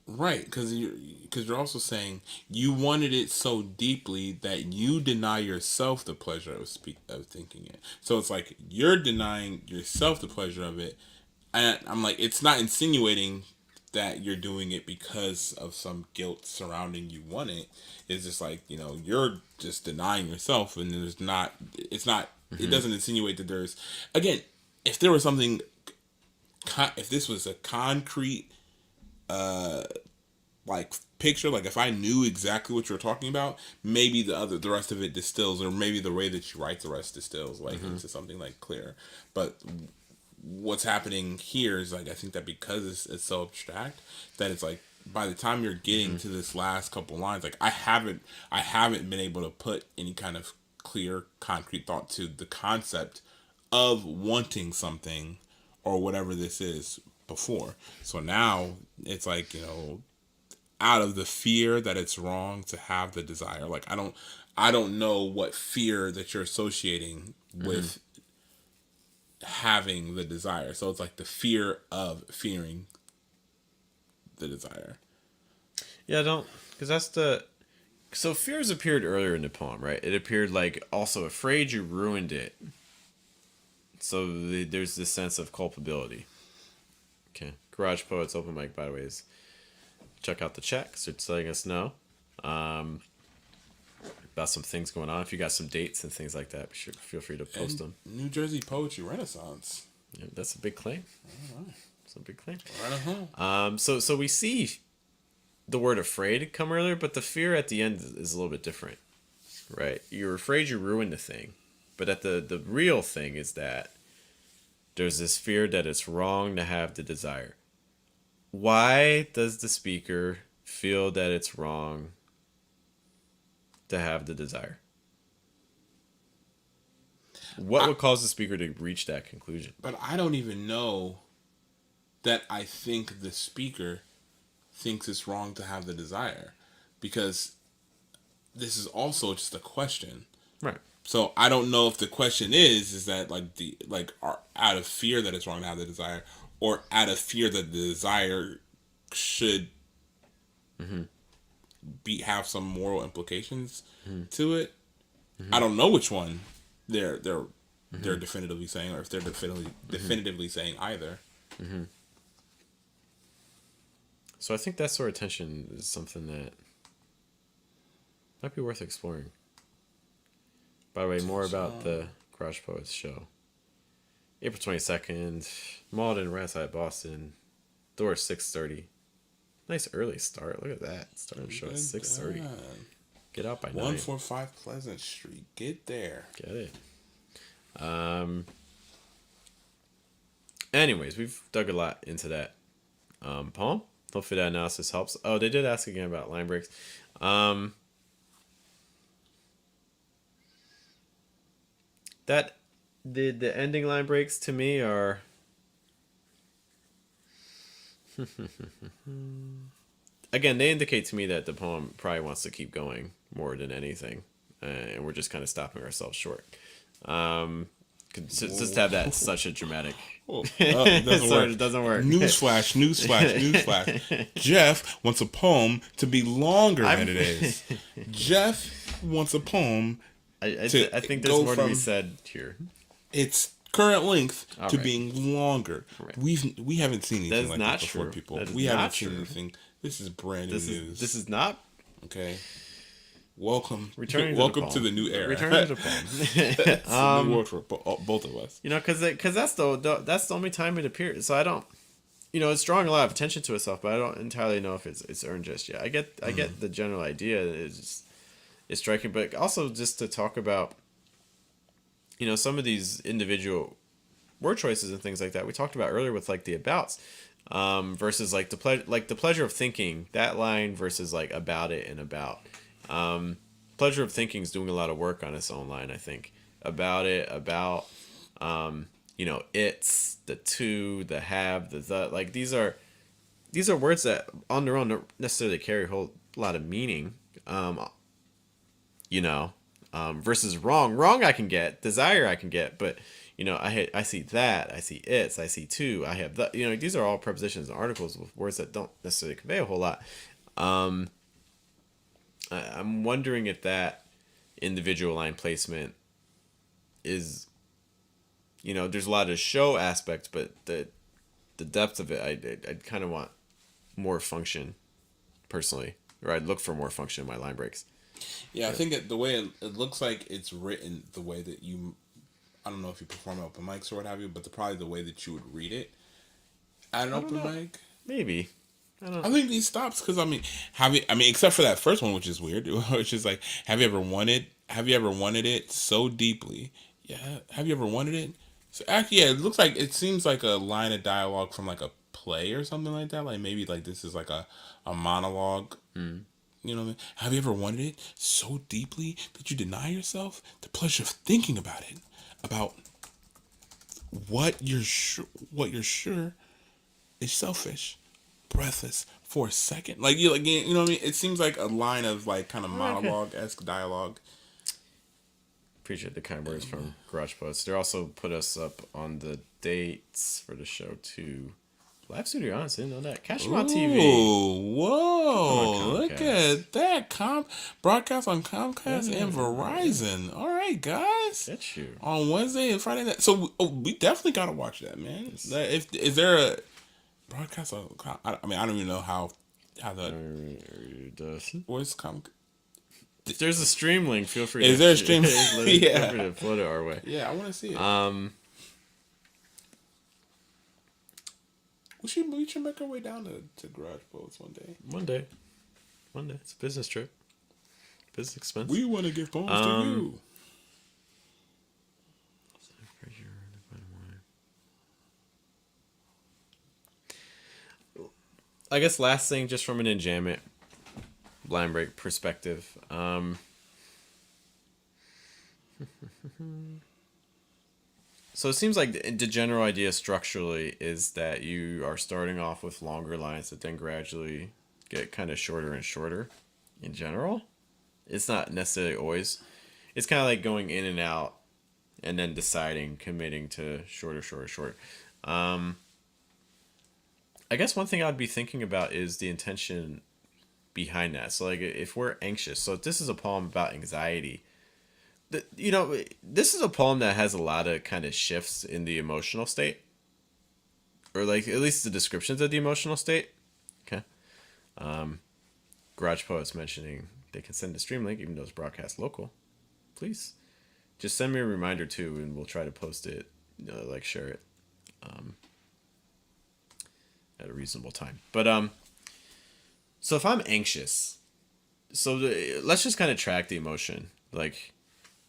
Right, because you're also saying you wanted it so deeply that you deny yourself the pleasure of thinking it. So it's like you're denying yourself the pleasure of it, and I'm like, it's not insinuating that you're doing it because of some guilt surrounding you want it. It's just like, you're just denying yourself, and there's not. It's not. Mm-hmm. It doesn't insinuate that there's. Again, if there was something, if this was a concrete like picture, like if I knew exactly what you're talking about, maybe the rest of it distills, or maybe the way that you write the rest distills like into something like clear. But what's happening here is like, I think that because it's so abstract that it's like by the time you're getting to this last couple lines, like I haven't been able to put any kind of clear concrete thought to the concept of wanting something or whatever this is before. So now it's like, out of the fear that it's wrong to have the desire. Like I don't know what fear that you're associating with having the desire. So it's like the fear of fearing the desire. Yeah, I don't, because so fears appeared earlier in the poem, right? It appeared like also afraid you ruined it. So there's this sense of culpability. Okay. Garage Poets open mic, by the way, is check out the checks. It's letting us know about some things going on. If you got some dates and things like that, feel free to post them. New Jersey Poetry Renaissance. Yeah, that's a big claim. All right. It's a big claim. Right. So we see the word afraid come earlier, but the fear at the end is a little bit different, right? You're afraid you ruined the thing, but the real thing is that there's this fear that it's wrong to have the desire. Why does the speaker feel that it's wrong to have the desire? What would cause the speaker to reach that conclusion? But I don't even know that I think the speaker thinks it's wrong to have the desire, because this is also just a question. Right. So I don't know if the question is that out of fear that it's wrong to have the desire, or out of fear that the desire should have some moral implications to it. I don't know which one they're definitively saying, or if they're definitively saying either. So I think that sort of tension is something that might be worth exploring. By the way, more about the Garage Poets show. April 22nd, Malden, right outside Boston. Door 6:30. Nice early start. Look at that. Starting the show at 6:30. Get out by 9. 145 Pleasant Street. Get there. Get it. Anyways, we've dug a lot into that poem. Hopefully that analysis helps. Oh, they did ask again about line breaks. That the ending line breaks to me are again, they indicate to me that the poem probably wants to keep going more than anything, and we're just kind of stopping ourselves short. Just to have that such a dramatic. It doesn't work. It doesn't work. Newsflash. Jeff wants a poem to be longer than it is. Jeff wants a poem. I think there's more to be said here. Its current length to being longer. Right. We haven't seen anything like this before, true. people. We haven't seen anything. This is brand new news. This is not okay. Returning welcome to to the new era. Returning to the It's a new poem. world for both of us. Because that's the only time it appears. So I don't, it's drawing a lot of attention to itself, but I don't entirely know if it's earned just yet. I get the general idea. It's striking, but also just to talk about, some of these individual word choices and things like that we talked about earlier with like the abouts, versus like the pleasure of thinking, that line versus like about it and about. Pleasure of thinking is doing a lot of work on its own line, I think. About it, about, it's, the to, the have, the, like these are words that on their own don't necessarily carry a whole lot of meaning. Versus wrong I can get, desire I can get, but I see that, I see it's, I see two, I have the, these are all prepositions and articles with words that don't necessarily convey a whole lot. I'm wondering if that individual line placement is, there's a lot of show aspects, but the depth of it, I'd kind of want more function personally, or I'd look for more function in my line breaks. Yeah, I think the way it looks like it's written, the way that you, I don't know if you perform open mics or what have you, but probably the way that you would read it at an open mic. Maybe. I think these stops because except for that first one, which is weird, which is like, have you ever wanted it so deeply? Yeah, have you ever wanted it? So actually, yeah, it seems like a line of dialogue from like a play or something like that. Like maybe like this is like a monologue. You know what I mean? Have you ever wanted it so deeply that you deny yourself the pleasure of thinking about it, about what you're sure is selfish, breathless for a second. Like you what I mean? It seems like a line of like kind of monologue-esque dialogue. Appreciate the kind words from Garage Poets. They also put us up on the dates for the show too. Live Studio Audience, didn't know that. Catch them on TV. Whoa, look at that. Broadcast on Comcast and Verizon. Yeah. All right, guys. Get you. On Wednesday and Friday night. So we definitely got to watch that, man. Is there a broadcast on, I don't even know how the, where's Comcast? If there's a stream link, feel free Is there a stream? Feel free to float it our way. Yeah, I want to see it. We should make our way down to Garage Poets one day. One day. It's a business trip. Business expense. We want to give phones to you. I guess last thing, just from an enjambment line break perspective. So it seems like the general idea structurally is that you are starting off with longer lines that then gradually get kind of shorter and shorter in general. It's not necessarily always. It's kind of like going in and out and then committing to shorter. I guess one thing I'd be thinking about is the intention behind that. So like if we're anxious, so if this is a poem about anxiety, this is a poem that has a lot of kind of shifts in the emotional state, or like at least the descriptions of the emotional state. Okay. Garage Poets mentioning they can send a stream link even though it's broadcast local. Please just send me a reminder too, and we'll try to post it, like share it at a reasonable time. But so if I'm anxious, let's just kind of track the emotion. Like,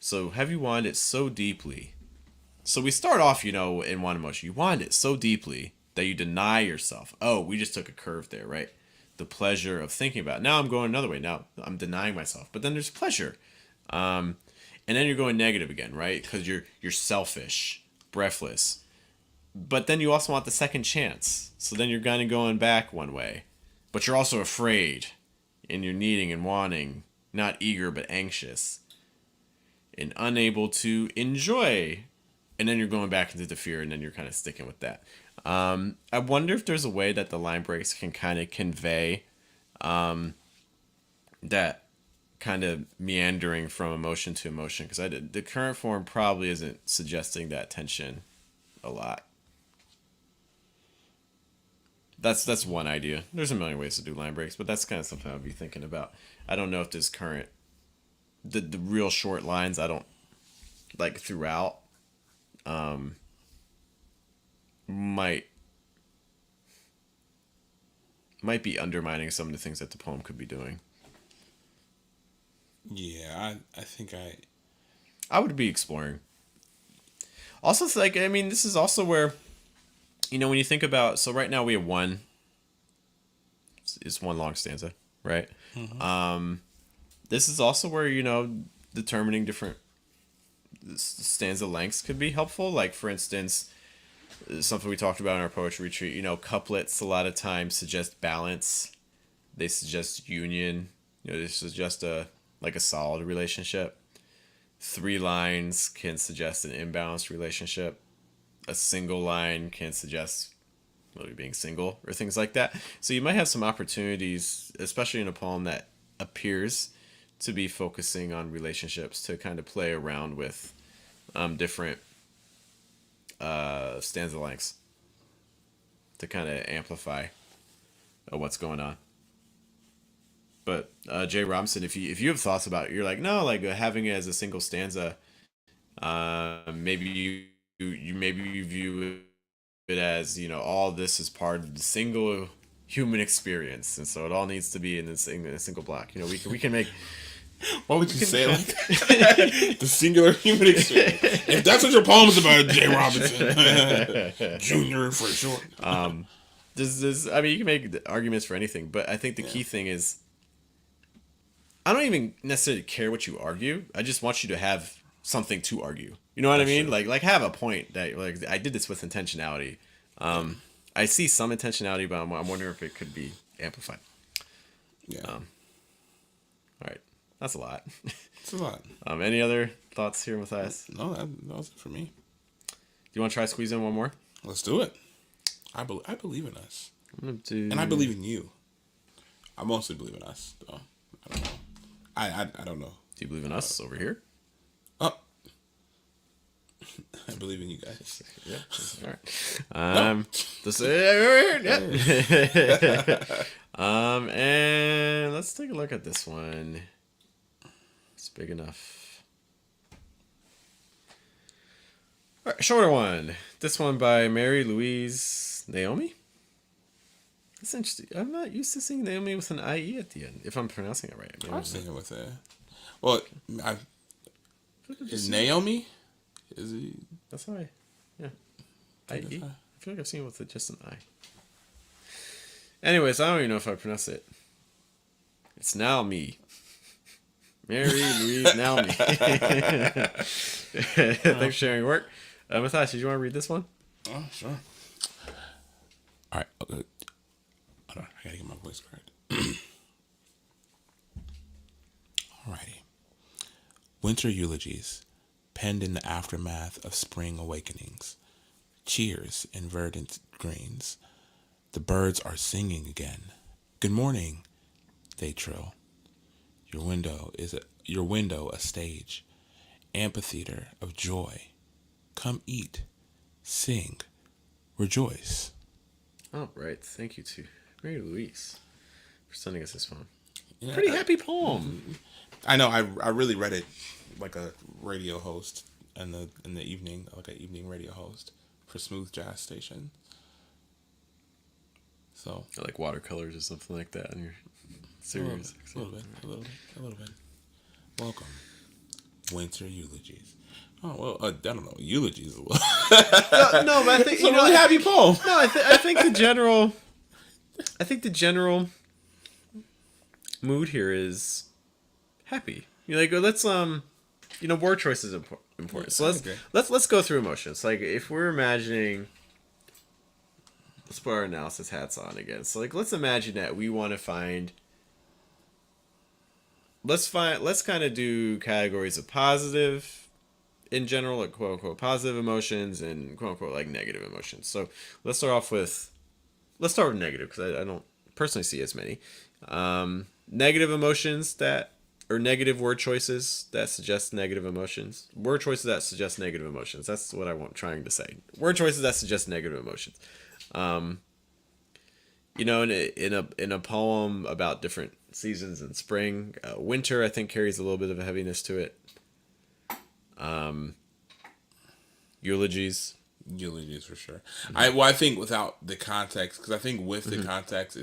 so have you wanted it so deeply? So we start off, in one emotion. You want it so deeply that you deny yourself. Oh, we just took a curve there, right? The pleasure of thinking about it. Now I'm going another way. Now I'm denying myself. But then there's pleasure. And then you're going negative again, right? Because you're selfish, breathless. But then you also want the second chance. So then you're kind of going back one way. But you're also afraid. And you're needing and wanting. Not eager, but anxious. And unable to enjoy. And then you're going back into the fear, and then you're kind of sticking with that. I wonder if there's a way that the line breaks can kind of convey that kind of meandering from emotion to emotion. Because the current form probably isn't suggesting that tension a lot. That's one idea. There's a million ways to do line breaks, but that's kind of something I'll be thinking about. I don't know if this current the real short lines I don't like throughout might be undermining some of the things that the poem could be doing. Yeah, I think I would be exploring. Also, it's like, I mean, this is also where, when you think about, so right now we have it's one long stanza, right? This is also where, determining different stanza lengths could be helpful. Like, for instance, something we talked about in our poetry retreat, couplets a lot of times suggest balance. They suggest union. They suggest a solid relationship. 3 lines can suggest an imbalanced relationship. A single line can suggest really being single or things like that. So you might have some opportunities, especially in a poem that appears to be focusing on relationships, to kind of play around with different stanza lengths to kind of amplify what's going on. But Jay Robinson, if you have thoughts about it, you're like, no, like having it as a single stanza, maybe you view it as, all this is part of the single human experience, and so it all needs to be in a single block. We can make. What would you say, like the singular human experience? If that's what your poem is about, Jay Robinson, Junior for short. I mean, you can make arguments for anything, but I think the key thing is, I don't even necessarily care what you argue. I just want you to have something to argue. You know what I mean? True. Like have a point that like I did this with intentionality. I see some intentionality, but I'm wondering if it could be amplified. Yeah. All right. That's a lot. It's a lot. Any other thoughts here, Matthias? No, that was it for me. Do you want to try squeeze in one more? Let's do it. I believe in us. And I believe in you. I mostly believe in us, though. I don't know. I don't know. Do you believe in us over here? Oh. I believe in you guys. Yeah. All right. And let's take a look at this one. It's big enough. All right, shorter one. This one by Mary Louise Naomi. That's interesting. I'm not used to seeing Naomi with an IE at the end, if I'm pronouncing it right. Maybe I'm seeing it with a... Well, is Naomi? Is he? That's how yeah. IE. I feel like I've seen it with just an I. Anyways, I don't even know if I pronounce it. It's now me. Mary Louise Naomi. Thanks for sharing your work. Matthias, did you want to read this one? Oh, sure. All right. Okay. Hold on. I gotta get my voice correct. Alrighty. Winter eulogies, penned in the aftermath of spring awakenings. Cheers in verdant greens. The birds are singing again. Good morning, they trill. Your window a stage, amphitheater of joy. Come eat, sing, rejoice. Oh, right. Thank you to Mary Louise for sending us this poem. Yeah, Pretty happy poem. I know. I really read it like a radio host in the evening, like an evening radio host for Smooth Jazz Station. So like watercolors or something like that on your series. A little bit. Welcome, Winter Eulogies. Oh well, I don't know, eulogies. No, but I think it's a really happy poem. No, I think the general mood here is happy. Like let's word choice is important. So let's go through emotions. Like if we're imagining, let's put our analysis hats on again. So like let's imagine that we want to find. Let's kind of do categories of positive, in general, like quote unquote positive emotions and quote unquote like negative emotions. So let's start with negative because I don't personally see as many negative emotions or negative word choices that suggest negative emotions. Word choices that suggest negative emotions. That's what I'm trying to say. Word choices that suggest negative emotions. you know, in a poem about different seasons in spring, winter I think carries a little bit of a heaviness to it. Eulogies. Eulogies for sure. I think without the context, because I think with the context,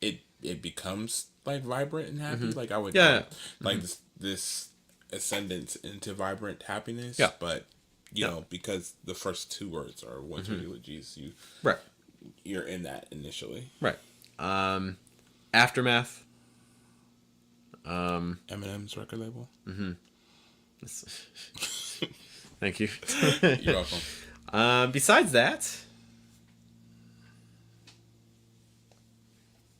it becomes like vibrant and happy. Like I Yeah. would like this ascendance into vibrant happiness. Yeah. But you Yeah. know, because the first two words are winter eulogies, Right. you're in that initially. Right. Aftermath. Eminem's record label. Thank you. You're welcome. Besides that,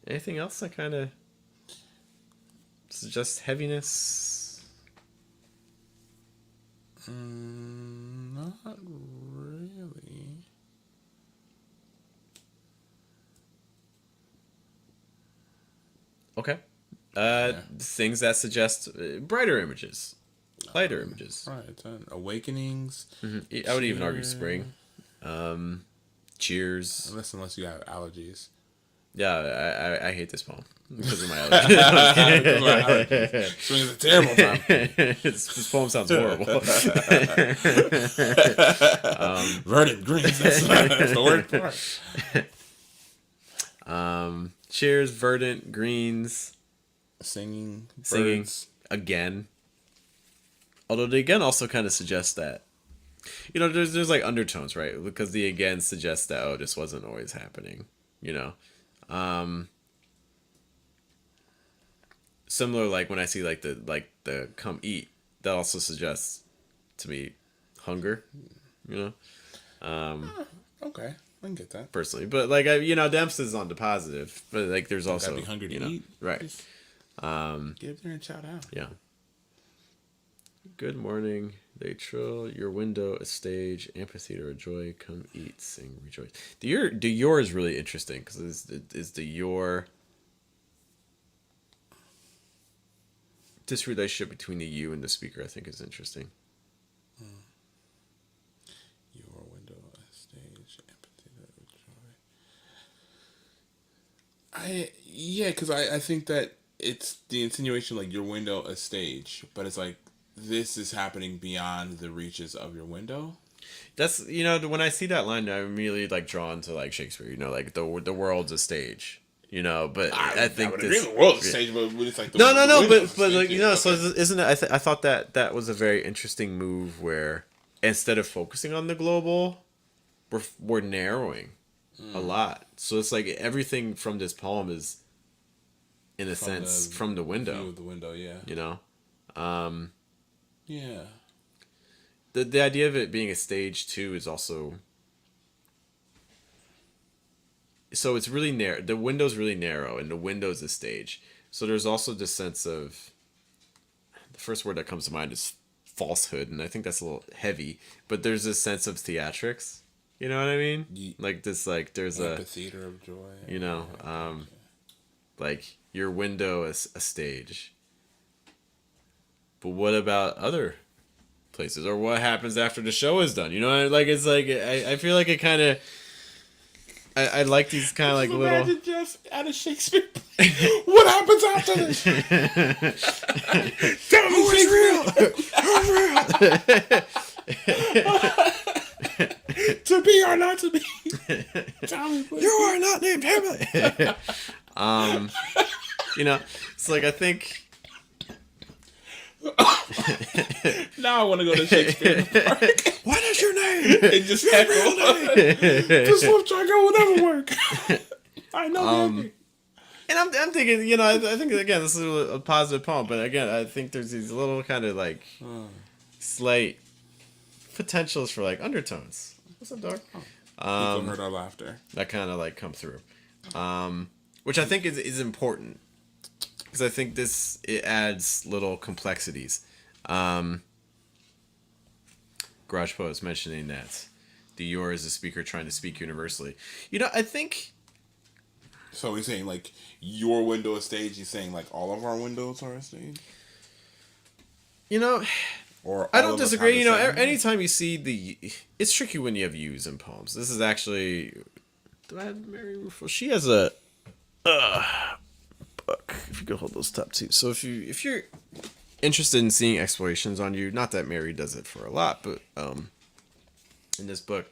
anything else that kind of suggests heaviness? Not really. Okay. Things that suggest brighter images, lighter images. Right. Awakenings. I would even argue spring. Cheers. Unless you have allergies. Yeah, I hate this poem because of my allergies. Spring is a terrible time. This poem sounds horrible. Verdant greens. That's the word part. Cheers, verdant greens, Singing. singing again. Although the again also kind of suggests that, you know, there's like undertones, right? Because the again suggests that, oh, this wasn't always happening, you know. Similar, like when I see like the come eat, that also suggests to me hunger, you know. Okay, I can get that. Personally, but like you know, the emphasis is on the positive, but like there's also Gotta be hungry to you know, eat. right? Just get up there and shout out. Yeah. Good morning. They trill your window, a stage, amphitheater of joy. Come eat, sing, rejoice. The your is really interesting because is the your. This relationship between the you and the speaker, I think, is interesting. Your window, a stage, amphitheater of joy. Because I think that it's the insinuation like your window, a stage, but it's like this is happening beyond the reaches of your window. That's, you know, when I see that line, I'm immediately like drawn to like Shakespeare. You know, like the world's a stage. You know, but I think the world's a stage, but it's like no, but like you know, so isn't it? I thought that was a very interesting move where instead of focusing on the global, we're narrowing a lot. So it's like everything from this poem is, in a sense, from the window. View of the window, yeah. You know, yeah. The idea of it being a stage too is also. So it's really narrow. The window's really narrow, and the window's a stage. So there's also this sense of. The first word that comes to mind is falsehood, and I think that's a little heavy. But there's this sense of theatrics. You know what I mean? Like this, like there's amphitheater of joy. You know, like your window is a stage. But what about other places, or what happens after the show is done? You know, like it's like I feel like it kind of. I like these kind of like little. Imagine Jeff out of Shakespeare. What happens after this? Tell me who's real. Who's real? To be or not to be. Tell me, please. You are not named Hamlet. You know, it's like I think. Now I want to go to Shakespeare Park. What is your name? And just echo. This flip tracker will never work. I know. And I'm thinking, you know, I think again this is a positive poem, but again I think there's these little kind of like slight potentials for like undertones. What's up, dog? People heard our laughter. That kind of like come through, which I think is important. Because I think it adds little complexities. Garage Post mentioning that the your is a speaker trying to speak universally. You know, I think. So he's saying like your window is stage. He's saying like all of our windows are a stage. You know, or I don't disagree. You know, anytime you see it's tricky when you have yous in poems. This is actually Do I have Mary Ruefle? She has a book. If you could hold those top two. So if you're interested in seeing explorations on you, not that Mary does it for a lot, but in this book,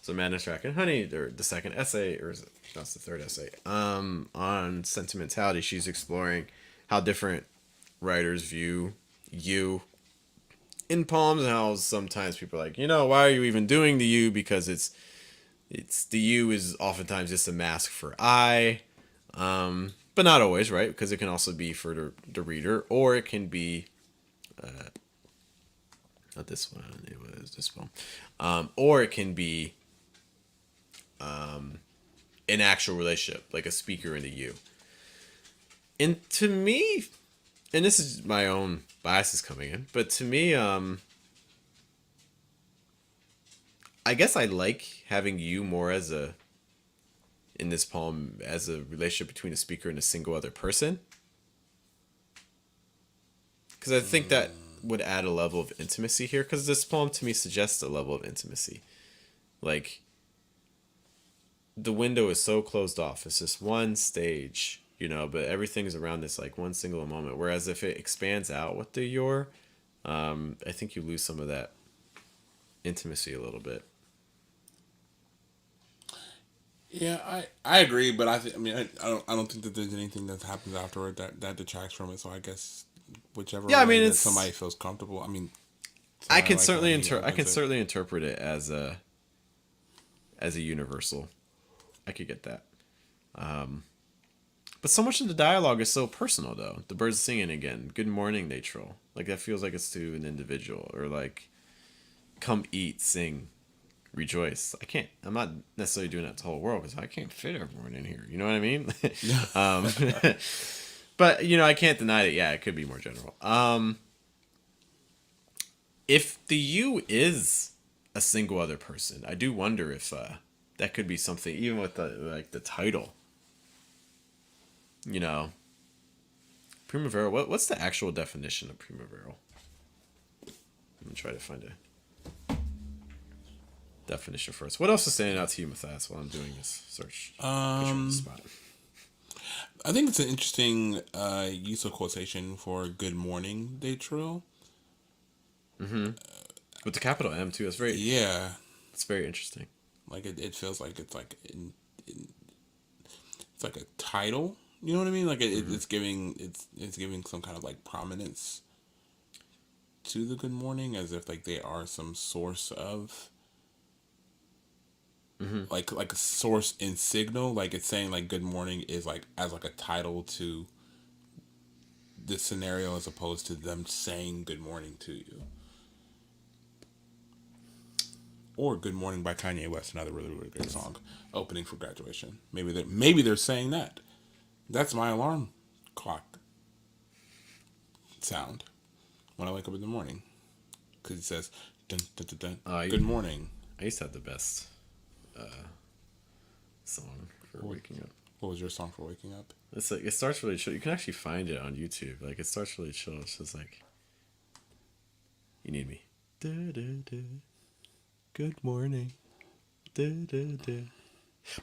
so Madness, Rack, and Honey, or the second essay, or is it, that's the third essay, on sentimentality, she's exploring how different writers view you in poems, and how sometimes people are like, why are you even doing the you? Because it's the you is oftentimes just a mask for I, but not always, right? Because it can also be for the reader, or it can be not this one, it was this poem, or it can be an actual relationship, like a speaker and a you. And to me, and this is my own biases coming in, but to me, I guess I like having you more as in this poem, as a relationship between a speaker and a single other person. Because I think that would add a level of intimacy here, because this poem to me suggests a level of intimacy. Like, the window is so closed off. It's just one stage, but everything's around this like one single moment. Whereas if it expands out with the your, I think you lose some of that intimacy a little bit. Yeah, I agree, but I don't think that there's anything that happens afterward that detracts from it. So I guess whichever way that somebody feels comfortable. I can certainly certainly interpret it as a universal. I could get that. But so much of the dialogue is so personal, though. The birds singing again. Good morning, they troll. Like, that feels like it's to an individual. Or, like, come eat, sing, rejoice. I'm not necessarily doing that to the whole world, because I can't fit everyone in here. You know what I mean? But, I can't deny it. Yeah, it could be more general. If the you is a single other person, I do wonder if that could be something, even with the title. Primavera. What's the actual definition of primavera? I'm gonna try to find a definition first. What else is standing out to you, Matthias, while I'm doing this search? I think it's an interesting use of quotation for "Good morning, day trill." With the capital M too. It's very It's very interesting. Like it feels like it's like it's like a title. You know what I mean? Like it's giving some kind of like prominence to the good morning, as if like they are some source of like a source in signal. Like it's saying like good morning is like as like a title to this scenario, as opposed to them saying good morning to you. Or "Good Morning" by Kanye West, another really, really great song, opening for graduation. Maybe they're saying that. That's my alarm clock sound when I wake up in the morning, because it says dun, dun, dun, dun, "Good morning." I used to have the best song for waking up. What was your song for waking up? It's like, it starts really chill. You can actually find it on YouTube. Like, it starts really chill. It's just like, you need me. Da, da, da. Good morning. Da, da, da.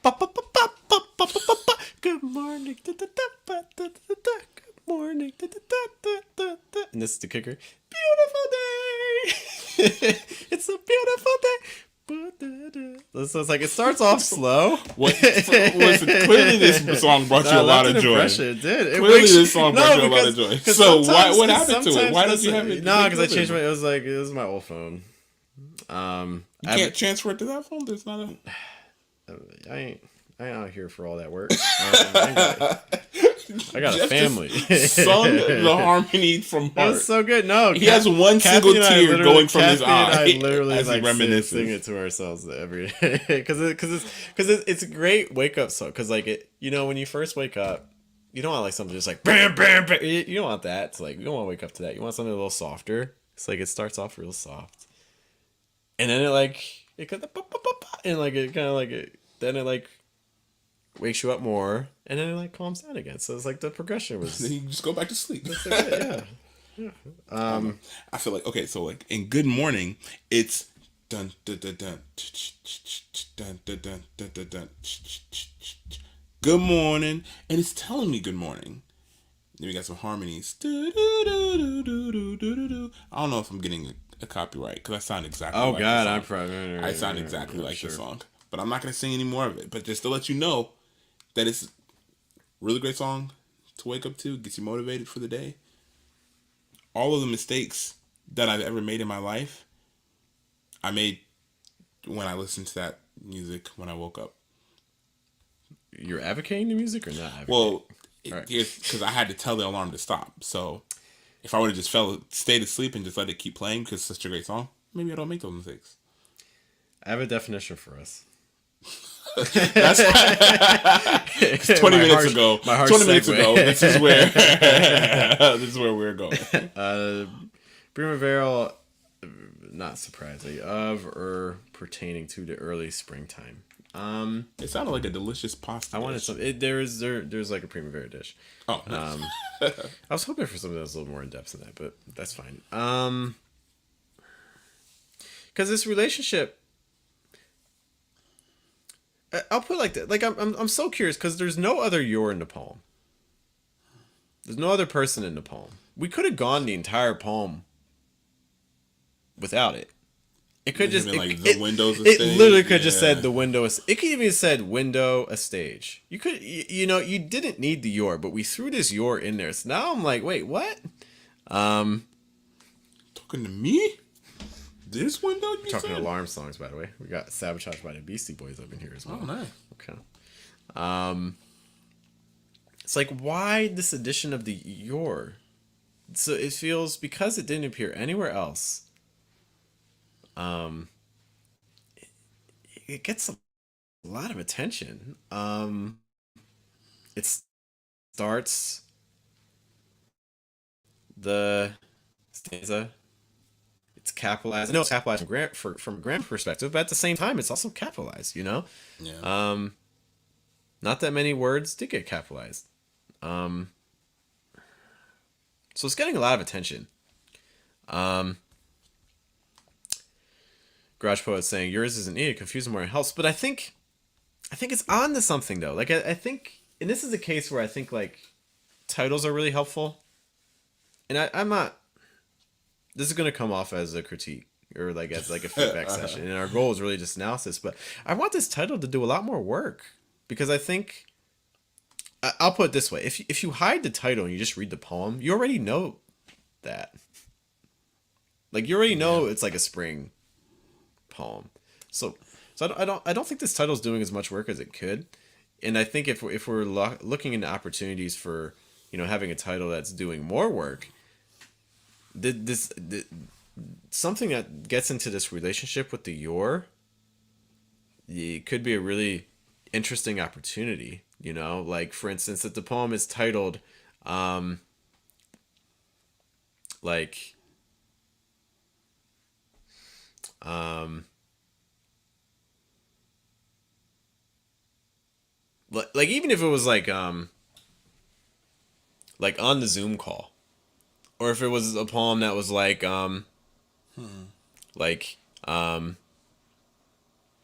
Ba, ba, ba, ba, ba, ba, ba, ba, ba. Good morning. Da, da, da, ba, da, da, da. Good morning. Da, da, da, da, da, da. And this is the kicker. Beautiful day. It's a beautiful day. So it's like, it starts off slow. Clearly this song brought you a lot of joy. It did. Clearly this song brought you a lot of joy. So what happened to it? Why don't you have it? No, because I changed it was my old phone. You can't transfer it to that phone? There's not a... I ain't out here for all that work. I got a family. Sung the harmony from heart. That was so good. No, he has one single tear going from his eye. I literally as like reminiscing sing it to ourselves every day, because it's a great wake up song. Because like it, when you first wake up, you don't want like something just like bam bam bam. You don't want that. It's like, you don't want to wake up to that. You want something a little softer. It's like, it starts off real soft, and then it goes and like it kind of like it. Then it like wakes you up more, and then it like calms down again. So it's like the progression was. Then you just go back to sleep. That's like it, yeah. I feel like, okay, so like in "Good Morning," it's dun dun dun dun Dun, dun, dun, dun, dun, dun. Good morning, and it's telling me good morning. Then we got some harmonies. I don't know if I'm getting a copyright because I sound exactly Oh like the God, song. I'm probably. I sound exactly like the sure. song, but I'm not gonna sing any more of it. But just to let you know that it's a really great song to wake up to, gets you motivated for the day. All of the mistakes that I've ever made in my life, I made when I listened to that music when I woke up. You're advocating the music or not advocating? Well, Right. because I had to tell the alarm to stop. So if I would have just stayed asleep and just let it keep playing because it's such a great song, maybe I don't make those mistakes. I have a definition for us. That's 20 minutes ago. My harsh 20 minutes segue. ago. This is where this is where we're going. Primaveral, not surprisingly, of or pertaining to the early springtime. It sounded like a delicious pasta. I wanted dish. some. There's like a Primavera dish. Oh, nice. I was hoping for something that was a little more in depth than that, but that's fine. Because this relationship, I'll put it like that. Like I'm so curious because there's no other you're in the poem. There's no other person in the poem. We could have gone the entire poem without it. It could just like the windows. It literally could just said the window. It could even said window a stage. You could you know you didn't need the your, but we threw this your in there. So now I'm like, wait, what? Talking to me? This window? You Talking said? alarm songs, by the way. We got Sabotaged by the Beastie Boys up in here as well. Oh, nice. Okay. It's like, why this addition of the your? So it feels because it didn't appear anywhere else. It gets a lot of attention. It starts the stanza. It's capitalized. I know it's capitalized from grammar perspective, but at the same time, it's also capitalized. You know, Yeah. not that many words did get capitalized. So it's getting a lot of attention. Garage Poet saying yours isn't needed, confusing more than helps, but I think it's on to something though. Like I think, and this is a case where I think like titles are really helpful, and I'm not. This is gonna come off as a critique or like as like a feedback session, and our goal is really just analysis. But I want this title to do a lot more work because I think I'll put it this way: if you hide the title and you just read the poem, you already know that. Like you already know it's like a spring poem. So I don't think this title is doing as much work as it could, and I think if we're looking into opportunities for having a title that's doing more work, this something that gets into this relationship with the your, it could be a really interesting opportunity. Like for instance, if the poem is titled, like, like even if it was like on the Zoom call, or if it was a poem that was like like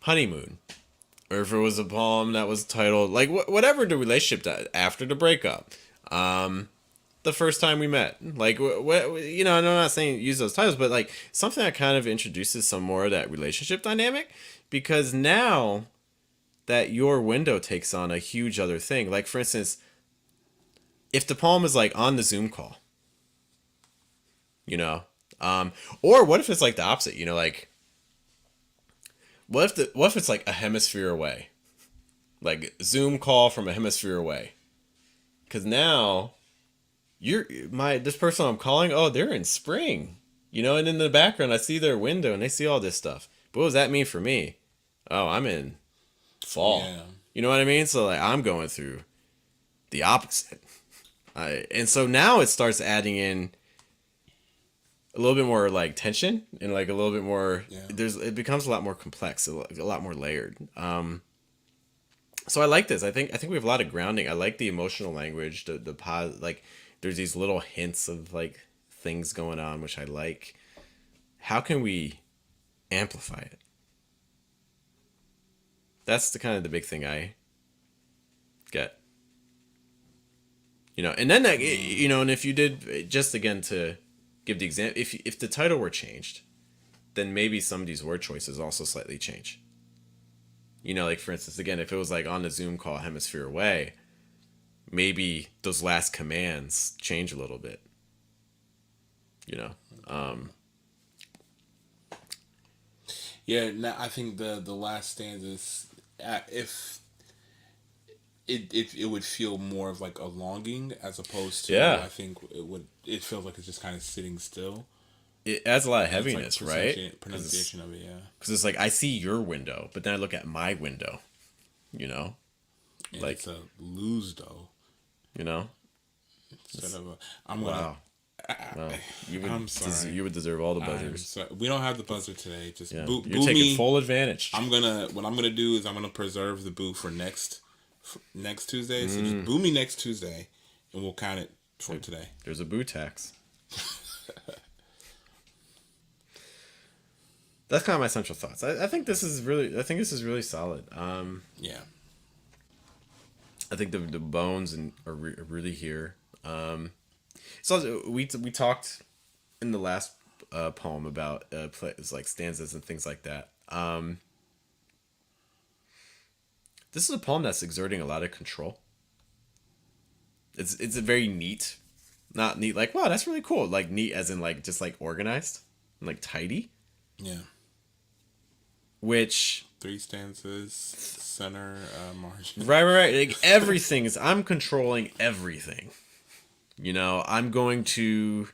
honeymoon, or if it was a poem that was titled like whatever the relationship that after the breakup, the first time we met, like I'm not saying use those titles, but like something that kind of introduces some more of that relationship dynamic, because now that your window takes on a huge other thing. Like for instance, if the poem is like on the Zoom call, or what if it's like the opposite, like what if it's like a hemisphere away, like Zoom call from a hemisphere away, because now this person I'm calling, oh, they're in spring, and in the background I see their window and they see all this stuff, but what does that mean for me? Oh, I'm in fall. Yeah. You know what I mean? So like I'm going through the opposite. And so now it starts adding in a little bit more like tension and like a little bit more. Yeah. It becomes a lot more complex, a lot more layered. So I like this. I think we have a lot of grounding. I like the emotional language. Like there's these little hints of like things going on, which I like. How can we amplify it? That's the kind of the big thing I get. And then that, and if you did, just again to give the example, if the title were changed, then maybe some of these word choices also slightly change. Like for instance, again, if it was like on the Zoom call hemisphere away, maybe those last commands change a little bit. Yeah, I think the last stanzas, if it would feel more of like a longing as opposed to, Yeah. I think it feels like it's just kind of sitting still. It adds a lot of And it's heaviness, like right? pronunciation of it, yeah. Because it's like I see your window, but then I look at my window. And Like it's a lose though. Instead of I'm gonna. Wow. Wow. I'm sorry. You would deserve all the buzzers. We don't have the buzzer today. Just Yeah. boo You're taking me. full advantage. What I'm gonna do is I'm gonna preserve the boo for next Tuesday. So just boo me next Tuesday, and we'll count it for today. There's a boo tax. That's kind of my central thoughts. I think this is really solid. Yeah. I think the bones are really here. So we talked in the last poem about like stanzas and things like that. This is a poem that's exerting a lot of control. It's a very neat, not neat like wow that's really cool, like neat as in like just like organized and like tidy. Yeah. Which 3 stanzas, center, margin. Right. Like everything is I'm controlling everything. I'm going to.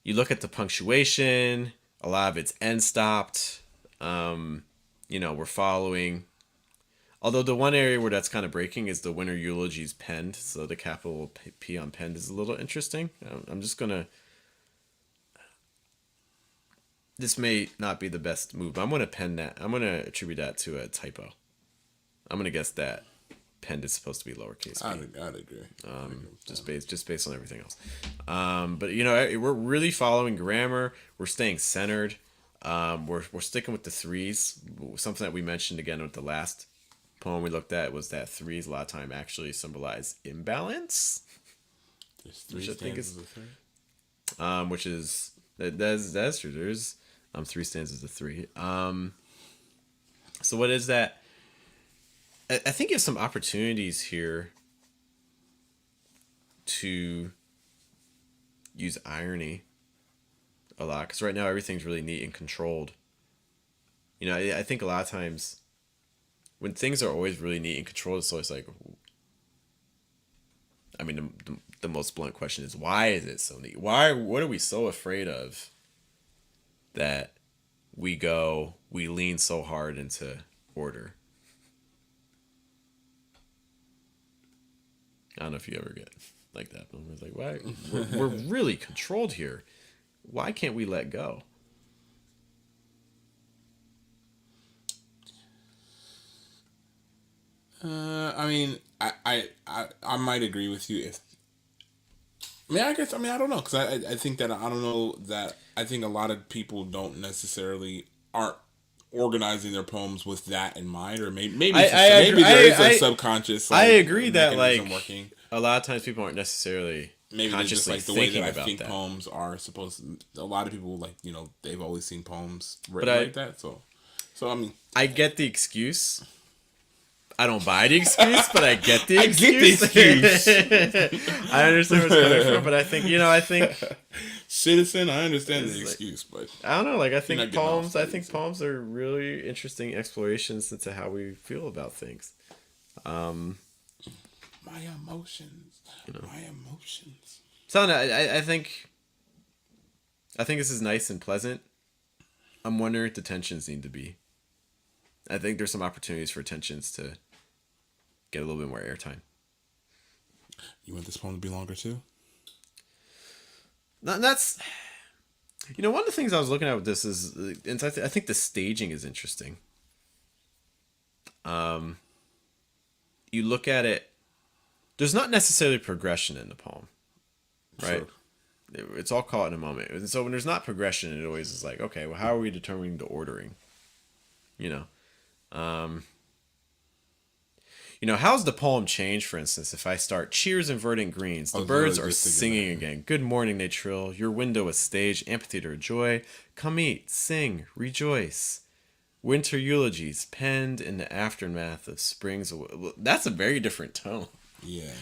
You look at the punctuation. A lot of it's end stopped. We're following. Although the one area where that's kind of breaking is the winter eulogies penned, so the capital P on penned is a little interesting. I'm just gonna. This may not be the best move, but I'm gonna pen that. I'm gonna attribute that to a typo. I'm gonna guess that penned is supposed to be lowercase. I'd agree. Just based on everything else. But we're really following grammar. We're staying centered. We're sticking with the threes. Something that we mentioned again with the last poem we looked at was that threes a lot of time actually symbolize imbalance. There's 3 stanzas of 3. Which is that's true. There's 3 stanzas of 3. So what is that? I think you have some opportunities here to use irony a lot, because right now everything's really neat and controlled. I think a lot of times when things are always really neat and controlled, it's always like, I mean, the most blunt question is, why is it so neat? What are we so afraid of that we lean so hard into order? I don't know if you ever get like that. It's like, why? We're really controlled here. Why can't we let go? I mean, I might agree with you if. I don't know, because I think that I don't know that I think a lot of people aren't organizing their poems with that in mind, or maybe there is a subconscious. I agree that working. A lot of times people aren't necessarily consciously just like the way thinking that I about think that. poems are supposed. A lot of people they've always seen poems written like that. So I mean, I get the excuse. I don't buy the excuse, but I get the excuse. I understand where it's coming from, but I think citizen, I understand the excuse, but I don't know. Like I think poems are really interesting explorations into how we feel about things. My emotions. So I think this is nice and pleasant. I'm wondering if the tensions need to be. I think there's some opportunities for tensions to get a little bit more airtime. You want this poem to be longer too? That's one of the things I was looking at with this is, and I think the staging is interesting. You look at it. There's not necessarily progression in the poem, right? Sure. It's all caught in a moment. And so when there's not progression, it always is like, okay, well, how are we determining the ordering? how's the poem change, for instance, if I start cheers and verdant greens, I the was birds literally are just thinking singing that. again. Good morning, they trill. Your window a stage, amphitheater of joy. Come eat, sing, rejoice. Winter eulogies penned in the aftermath of spring's. That's a very different tone. Yeah.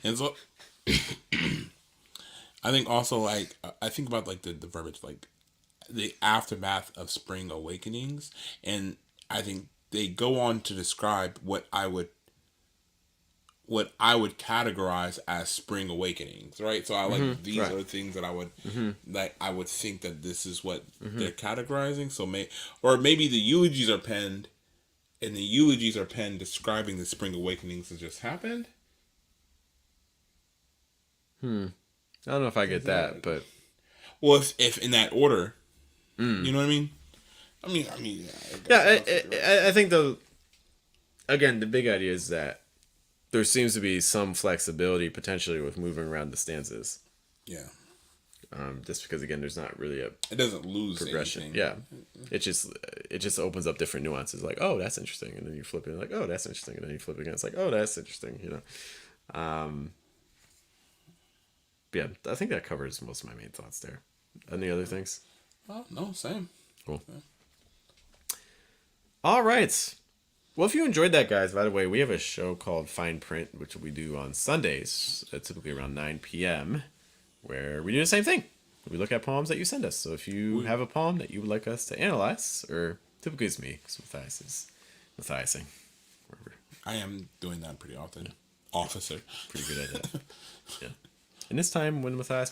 And so I think also like I think about like the verbiage like the aftermath of spring awakenings, and I think they go on to describe what I would categorize as spring awakenings, right? So I like these Right. are things that I would like I would think that this is what they're categorizing. So or maybe the eulogies are penned and the eulogies are penned describing the spring awakenings that just happened. I don't know if I get that, but Well, if in that order, you know what I mean? Yeah, I guess yeah, that's what you're I think though, again, the big idea is that there seems to be some flexibility potentially with moving around the stanzas. yeah. Just because again, there's not really a It doesn't lose progression. anything. Yeah, it just opens up different nuances. Like, oh, that's interesting, and then you flip it. Like, oh, that's interesting, and then you flip it again. It's like, oh, that's interesting. But yeah, I think that covers most of my main thoughts there. Any other things? Oh, no, same. Cool. All right. Well, if you enjoyed that, guys, by the way, we have a show called Fine Print, which we do on Sundays, typically around 9 p.m., where we do the same thing. We look at poems that you send us. So if you have a poem that you would like us to analyze, or typically it's me, because Matthias is Matthiasing. I am doing that pretty often. Officer. Pretty good at that. Yeah. And this time, when Matthias,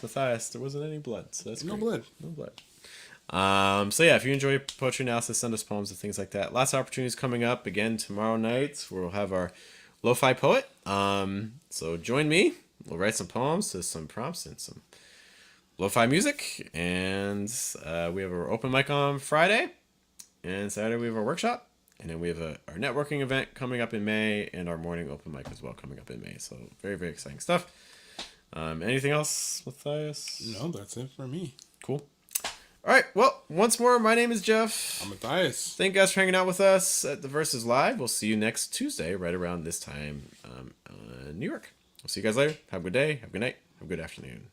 there wasn't any blood, so that's No great. blood. No blood. So yeah, if you enjoy poetry analysis, send us poems and things like that. Lots of opportunities coming up again tomorrow night. We'll have our lo-fi poet. So join me. We'll write some poems to some prompts and some lo-fi music. And we have our open mic on Friday, and Saturday we have our workshop. And then we have our networking event coming up in May, and our morning open mic as well coming up in May. So very, very exciting stuff. Anything else, Matthias? No, that's it for me. Cool. All right. Well, once more, my name is Jeff. I'm Matthias. Thank you guys for hanging out with us at the Versus Live. We'll see you next Tuesday, right around this time in New York. We'll see you guys later. Have a good day. Have a good night. Have a good afternoon.